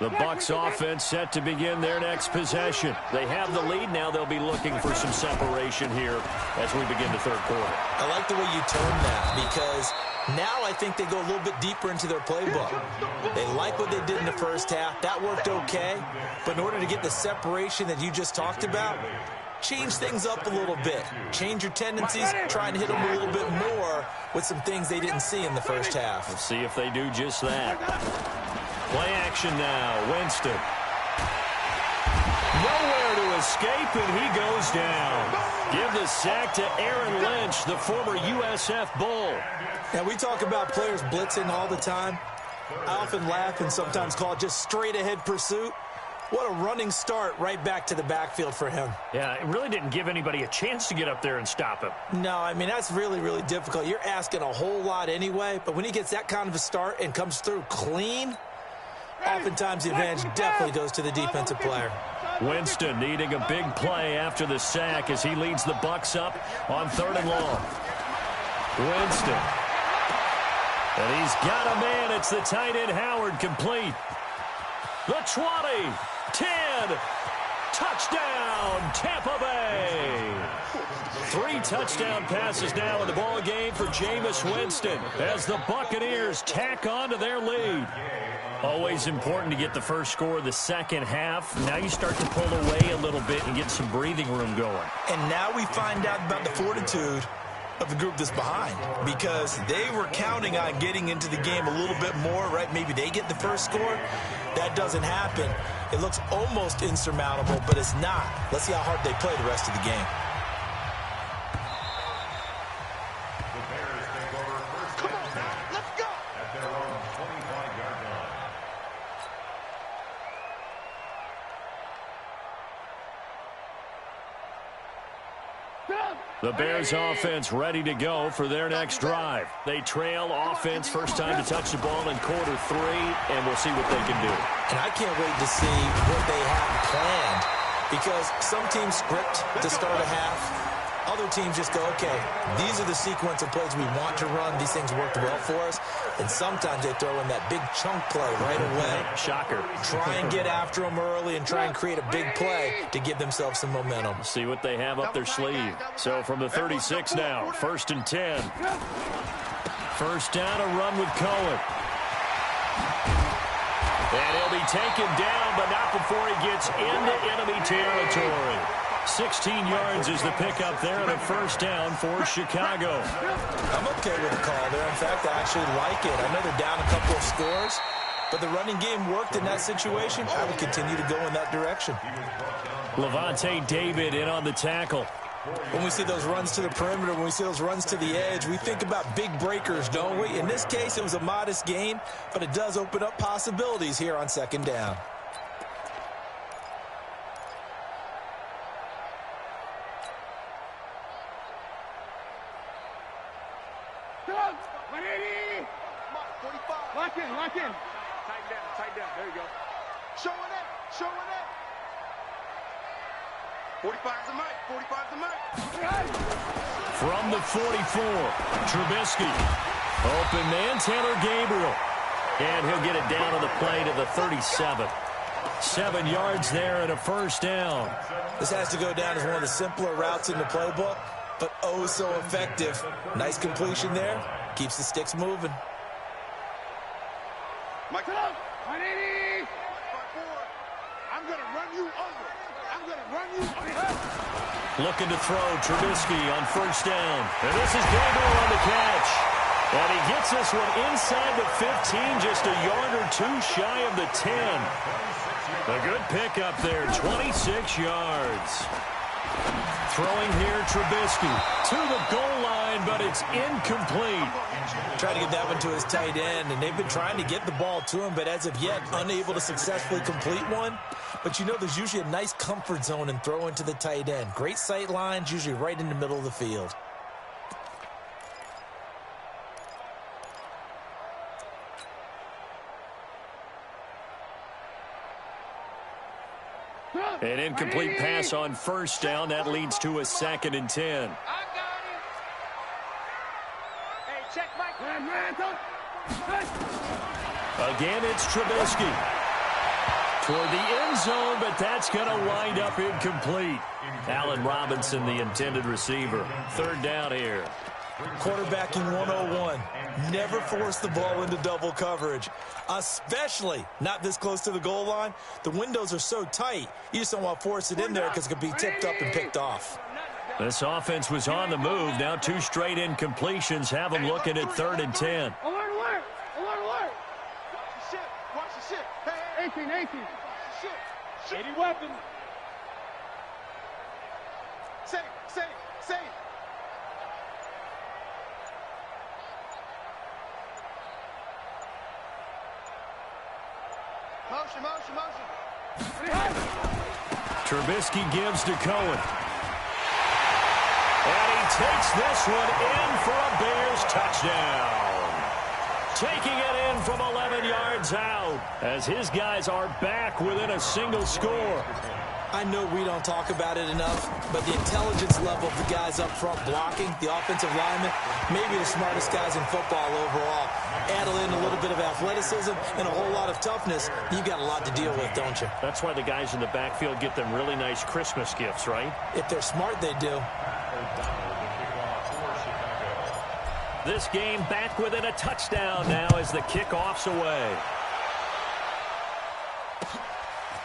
The Bucs offense set to begin their next possession. They have the lead. Now they'll be looking for some separation here as we begin the third quarter. I like the way you term that because now I think they go a little bit deeper into their playbook. They like what they did in the first half. That worked okay. But in order to get the separation that you just talked about, change things up a little bit. Change your tendencies. Try and hit them a little bit more with some things they didn't see in the first half. Let's see if they do just that. Play action now. Winston. Nowhere to escape, and he goes down. Give the sack to Aaron Lynch, the former USF Bull. Now, we talk about players blitzing all the time. I often laugh and sometimes call it just straight-ahead pursuit. What a running start right back to the backfield for him. Yeah, it really didn't give anybody a chance to get up there and stop him. No, I mean, that's really, really difficult. You're asking a whole lot anyway, but when he gets that kind of a start and comes through clean, oftentimes the advantage definitely goes to the defensive player. Winston needing a big play after the sack as he leads the Bucs up on 3rd and long. Winston. And he's got a man. It's the tight end Howard, complete. The 20, 10, touchdown, Tampa Bay. 3 touchdown passes now in the ball game for Jameis Winston as the Buccaneers tack on to their lead. Always important to get the first score of the second half. Now you start to pull away a little bit and get some breathing room going. And now we find out about the fortitude of the group that's behind, because they were counting on getting into the game a little bit more, right? Maybe they get the first score. That doesn't happen. It looks almost insurmountable, but it's not. Let's see how hard they play the rest of the game. The Bears take over first and 10. Let's go. At their own 25-yard line. The Bears offense ready to go for their next drive. They trail offense, first time to touch the ball in quarter 3, and we'll see what they can do. And I can't wait to see what they have planned, because some teams script to start a half. Other teams just go, okay, these are the sequence of plays we want to run. These things worked well for us. And sometimes they throw in that big chunk play right away. Shocker. Try and get after them early and try and create a big play to give themselves some momentum. See what they have up their sleeve. So from the 36 now, 1st and 10. First down, a run with Cohen. And he'll be taken down, but not before he gets into enemy territory. 16 yards is the pickup there, and a first down for Chicago. I'm okay with the call there. In fact, I actually like it. I know they're down a couple of scores, but the running game worked in that situation. I would continue to go in that direction. Levante David in on the tackle. When we see those runs to the perimeter, when we see those runs to the edge, we think about big breakers, don't we? In this case, it was a modest gain, but it does open up possibilities here on 2nd down. Lock in, lock in. Tighten down, there you go. Showing it. 45's the mic, 45's the mic. From the 44, Trubisky. Open man, Taylor Gabriel. And he'll get it down on the play to the 37. 7 yards there and a first down. This has to go down as one of the simpler routes in the playbook, but oh so effective. Nice completion there. Keeps the sticks moving. Mike, 180. I'm going to run you over. Looking to throw, Trubisky on first down. And this is Gabriel on the catch. And he gets this one inside the 15, just a yard or 2 shy of the 10. A good pickup there, 26 yards. Throwing here, Trubisky to the goal line, but it's incomplete. Trying to get that one to his tight end, and they've been trying to get the ball to him, but as of yet, unable to successfully complete one. But you know, there's usually a nice comfort zone in throwing to the tight end. Great sight lines, usually right in the middle of the field. An incomplete pass on first down. That leads to a 2nd and 10. I got it. Hey, check Mike. Again, it's Trubisky. Toward the end zone, but that's going to wind up incomplete. Allen Robinson, the intended receiver. 3rd down here. Quarterbacking 101. Never force the ball into double coverage, especially not this close to the goal line. The windows are so tight, you just don't want to force it in there because it could be tipped up and picked off. This offense was on the move. Now 2 straight incompletions have them looking at 3rd and 10. Alert, alert. Alert, alert. Watch the ship. Watch the ship. Hey, 18. Watch the ship. 80 weapons. Say. Motion. Trubisky gives to Cohen. And he takes this one in for a Bears touchdown. Taking it in from 11 yards out as his guys are back within a single score. I know we don't talk about it enough, but the intelligence level of the guys up front blocking, the offensive linemen, maybe the smartest guys in football overall. Add in a little bit of athleticism and a whole lot of toughness, you've got a lot to deal with, don't you? That's why the guys in the backfield get them really nice Christmas gifts, right? If they're smart, they do. This game back within a touchdown now as the kickoff's away.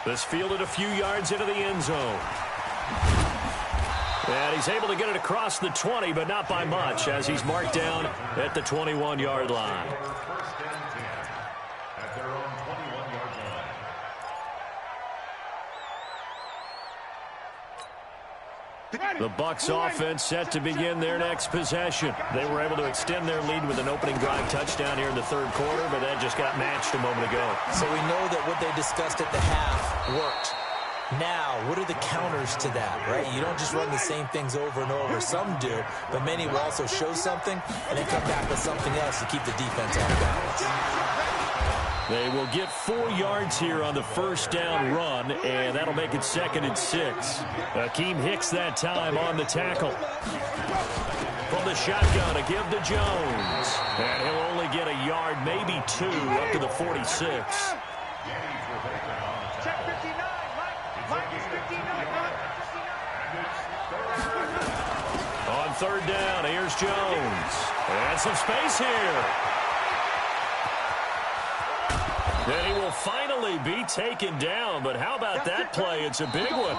This fielded a few yards into the end zone. And he's able to get it across the 20, but not by much, as he's marked down at the 21-yard line. First and 10 at their own 21-yard line. The Bucs offense set to begin their next possession. They were able to extend their lead with an opening drive touchdown here in the third quarter, but that just got matched a moment ago. So we know that what they discussed at the half worked. Now, what are the counters to that, right? You don't just run the same things over and over. Some do, but many will also show something and then come back with something else to keep the defense off balance. They will get 4 yards here on the first down run, and that'll make it 2nd and 6. Akeem Hicks that time on the tackle. From the shotgun, a give to Jones. And he'll only get a yard, maybe 2, up to the 46. Check 59, Mike is 59, Mike. On third down, here's Jones. And some space here. Then he will finally be taken down, but how about that play? It's a big one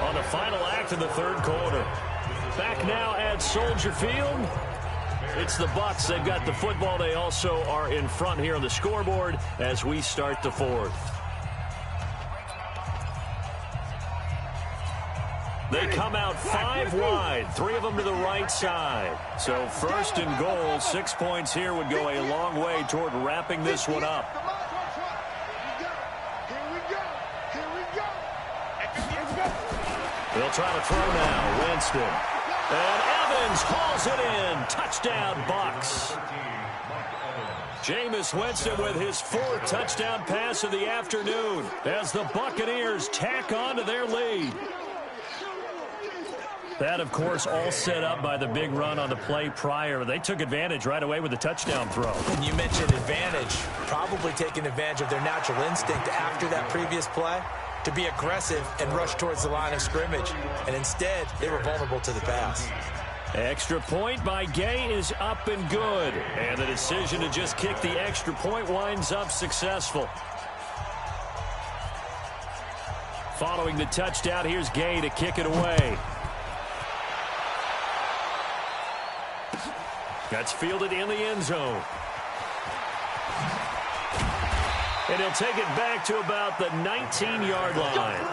on the final act of the third quarter. Back now at Soldier Field. It's the Bucs. They've got the football. They also are in front here on the scoreboard as we start the fourth. They come out 5 wide, 3 of them to the right side. So first and goal, 6 points here would go a long way toward wrapping this one up. They'll try to throw now. Winston. And Evans hauls it in. Touchdown, Bucs. Jameis Winston with his 4th touchdown pass of the afternoon as the Buccaneers tack on to their lead. That, of course, all set up by the big run on the play prior. They took advantage right away with the touchdown throw. And you mentioned advantage, probably taking advantage of their natural instinct after that previous play to be aggressive and rush towards the line of scrimmage. And instead, they were vulnerable to the pass. Extra point by Gay is up and good. And the decision to just kick the extra point winds up successful. Following the touchdown, here's Gay to kick it away. That's fielded in the end zone. And he'll take it back to about the 19-yard line.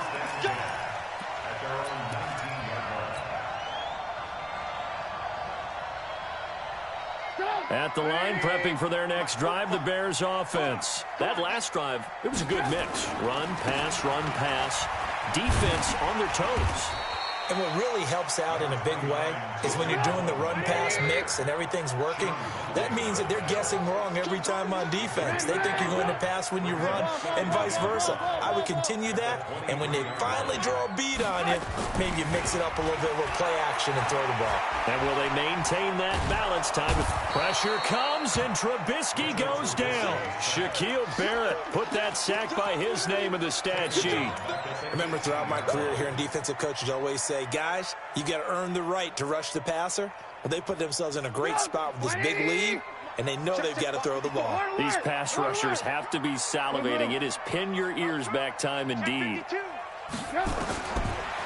At the line, prepping for their next drive, the Bears offense. That last drive, it was a good mix. Run, pass, defense on their toes. And what really helps out in a big way is when you're doing the run-pass mix and everything's working, that means that they're guessing wrong every time on defense. They think you're going to pass when you run and vice versa. I would continue that, and when they finally draw a bead on you, maybe you mix it up a little bit with play action and throw the ball. And will they maintain that balance time? Pressure comes, and Trubisky goes down. Shaquille Barrett put that sack by his name in the stat sheet. Remember, throughout my career here in defensive coaches always say, guys, you got to earn the right to rush the passer. Well, they put themselves in a great spot with this big lead, and they know they've got to throw the ball. These pass rushers have to be salivating. It is pin your ears back time indeed.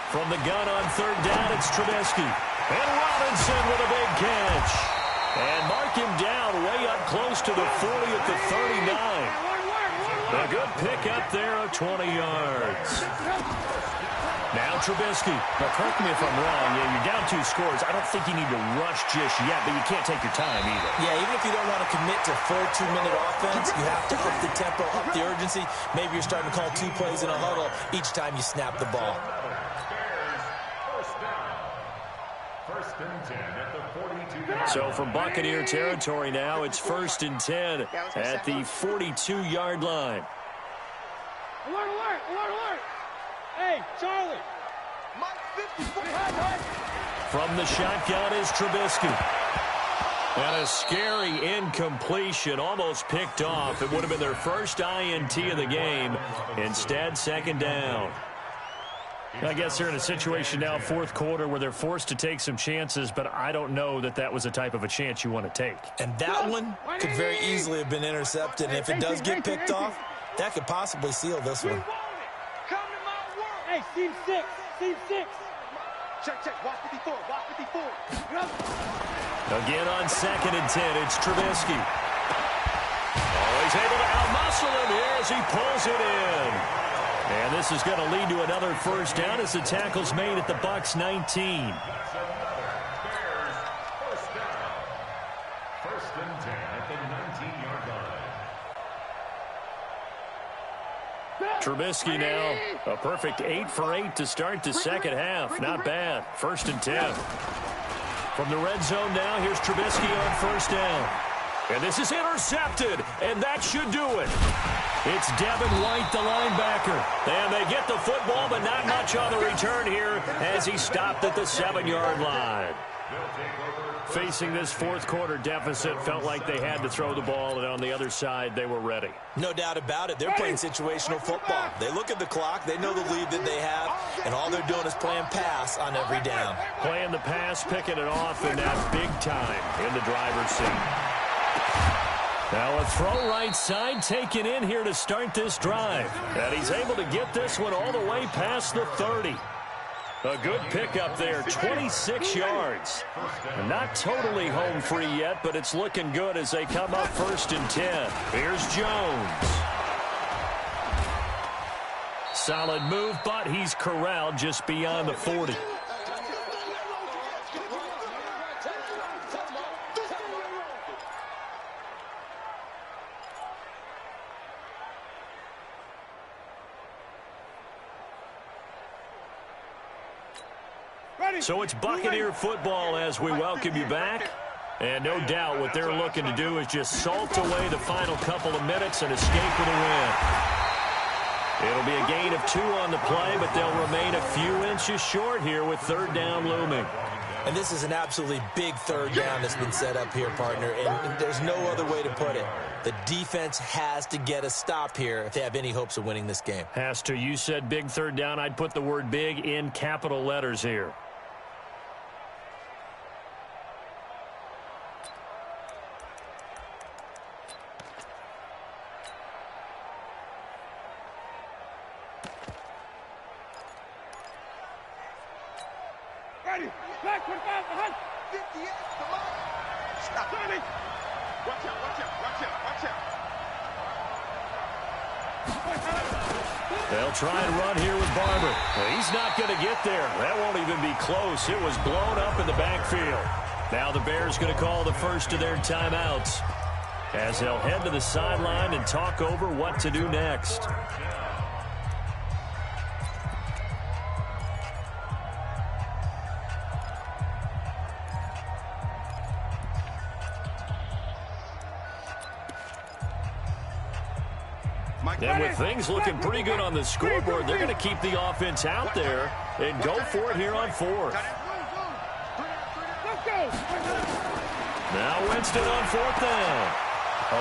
From the gun on third down, it's Trubisky. And Robinson with a big catch. And mark him down way up close to the 40 at the 39. A good pick up there of 20 yards. Now Trubisky. Now, correct me if I'm wrong. Yeah, you're down 2 scores. I don't think you need to rush just yet, but you can't take your time either. Yeah, even if you don't want to commit to full 2-minute offense, you have to up the tempo, up the urgency. Maybe you're starting to call 2 plays in a huddle each time you snap the ball. First down. First and 10 at the 42. So from Buccaneer territory now, it's 1st and 10 at the 42-yard line. Alert, alert, alert, alert. Hey, Charlie. From the shotgun is Trubisky. And a scary incompletion, almost picked off. It would have been their first INT of the game. Instead, 2nd down. I guess they're in a situation now, 4th quarter, where they're forced to take some chances, but I don't know that that was the type of a chance you want to take. And that one could very easily have been intercepted. And if it does get picked off, that could possibly seal this one. Hey, team 6, team 6. Check, check, watch 54, watch 54. Again on 2nd and 10, it's Trubisky. Oh, he's able to outmuscle him here as he pulls it in. And this is going to lead to another first down as the tackle's made at the Bucs 19. Bears first down. 1st and 10 at the 19-yard line. Trubisky now, a perfect 8 for 8 to start the second half. Not bad. 1st and 10. From the red zone now, here's Trubisky on 1st down. And this is intercepted, and that should do it. It's Devin White, the linebacker. And they get the football, but not much on the return here as he stopped at the 7-yard line. Facing this 4th quarter deficit, felt like they had to throw the ball, and on the other side, they were ready. No doubt about it. They're playing situational football. They look at the clock. They know the lead that they have, and all they're doing is playing pass on every down. Playing the pass, picking it off, and that big time in the driver's seat. Now a throw right side taken in here to start this drive. And he's able to get this one all the way past the 30. A good pickup there, 26 yards. Not totally home free yet, but it's looking good as they come up 1st and 10. Here's Jones. Solid move, but he's corralled just beyond the 40. So it's Buccaneer football as we welcome you back. And no doubt what they're looking to do is just salt away the final couple of minutes and escape with a win. It'll be a gain of 2 on the play, but they'll remain a few inches short here with 3rd down looming. And this is an absolutely big 3rd down that's been set up here, partner, and there's no other way to put it. The defense has to get a stop here if they have any hopes of winning this game. Has to. You said big 3rd down. I'd put the word big in capital letters here. Ready, back, 25, behind. 58, come on. Stop. 30. Watch out, watch out, watch out, watch out. They'll try and run here with Barber. He's not going to get there. That won't even be close. It was blown up in the backfield. Now the Bears going to call the first of their timeouts as they'll head to the sideline and talk over what to do next. And with things looking pretty good on the scoreboard, they're going to keep the offense out there and go for it here on 4th. Now Winston on 4th down.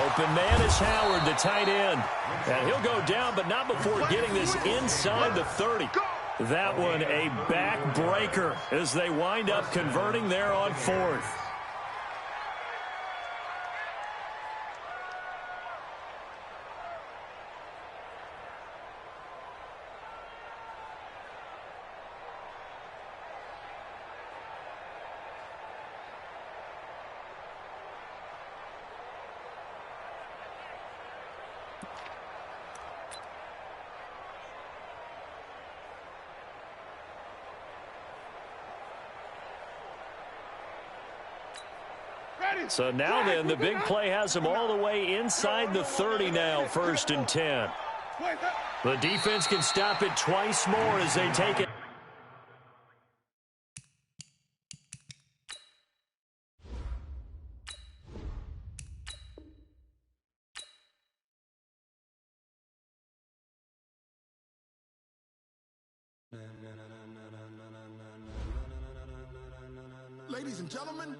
Open man is Howard, the tight end. And he'll go down, but not before getting this inside the 30. That one a backbreaker as they wind up converting there on 4th. So now then, the big play has them all the way inside the 30 now, 1st and 10. The defense can stop it twice more as they take it. Ladies and gentlemen,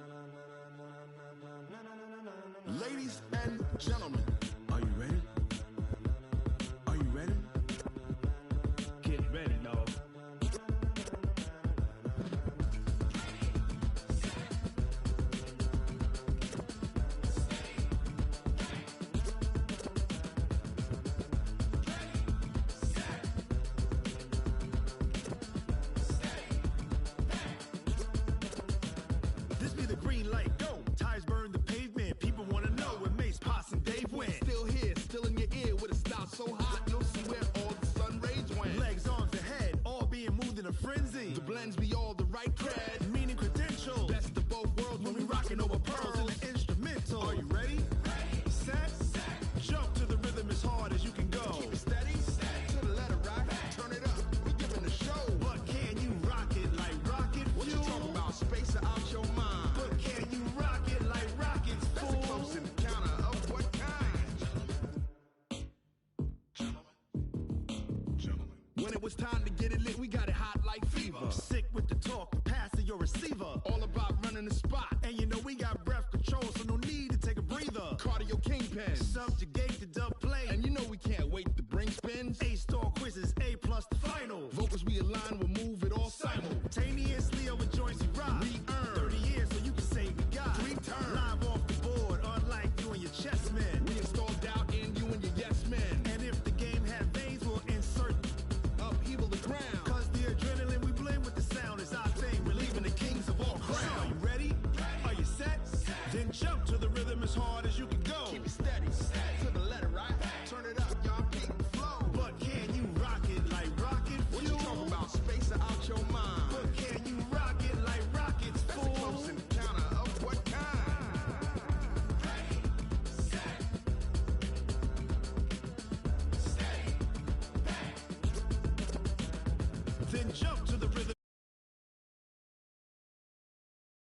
are you ready? Are you ready? Get ready, dog. This be the green light, go. Tires burn the pavement. People want to know where Mace, Potts, and Dave went. Still here, still in your ear with a style so hot, you'll see where all the sun rays went. Legs, arms, and head, all being moved in a frenzy. The blends be all the right cred, meaning credentials. Best of both worlds when we rockin' over pearls in the instrumental. Are you ready? Set, jump to the rhythm as hard as you can go. Keep it steady, to the letter rock, turn it up. We giving a show. But can you rock it like rocket fuel? What you talking about? Space out your mind. But can you rock it like rockets, fool? That's a close encounter of what kind? Gentlemen. When it was time to get it lit, we got it hot like fever. Sick with the talk, passing your receiver. All about running the spot. And you know we got breath control, so no need to take a breather. Cardio kingpin, subjugate the dub play. And you know we can't wait to bring spins. A-star quizzes, A+ the final. Vocals we align, we'll move it all simultaneously over joints we rock. We earn 30 years, so you can say we got 3 turns. Live off the board, unlike you and your chess men. We installed doubt in you and your yes men. And if the game had veins, we'll insert upheaval the ground. Cause the adrenaline we blend with the sound is our thing. We're leaving the kings of all crowns. Are you ready? Are you set? Then jump to the rhythm as hard as you can go. Keep it steady, to the letter right. Turn it up, y'all keep the flow. But can you rock it like rocket fuel? What you talking about? Space out your mind. But can you rock it like rockets, fool? That's a close encounter of what kind? Then jump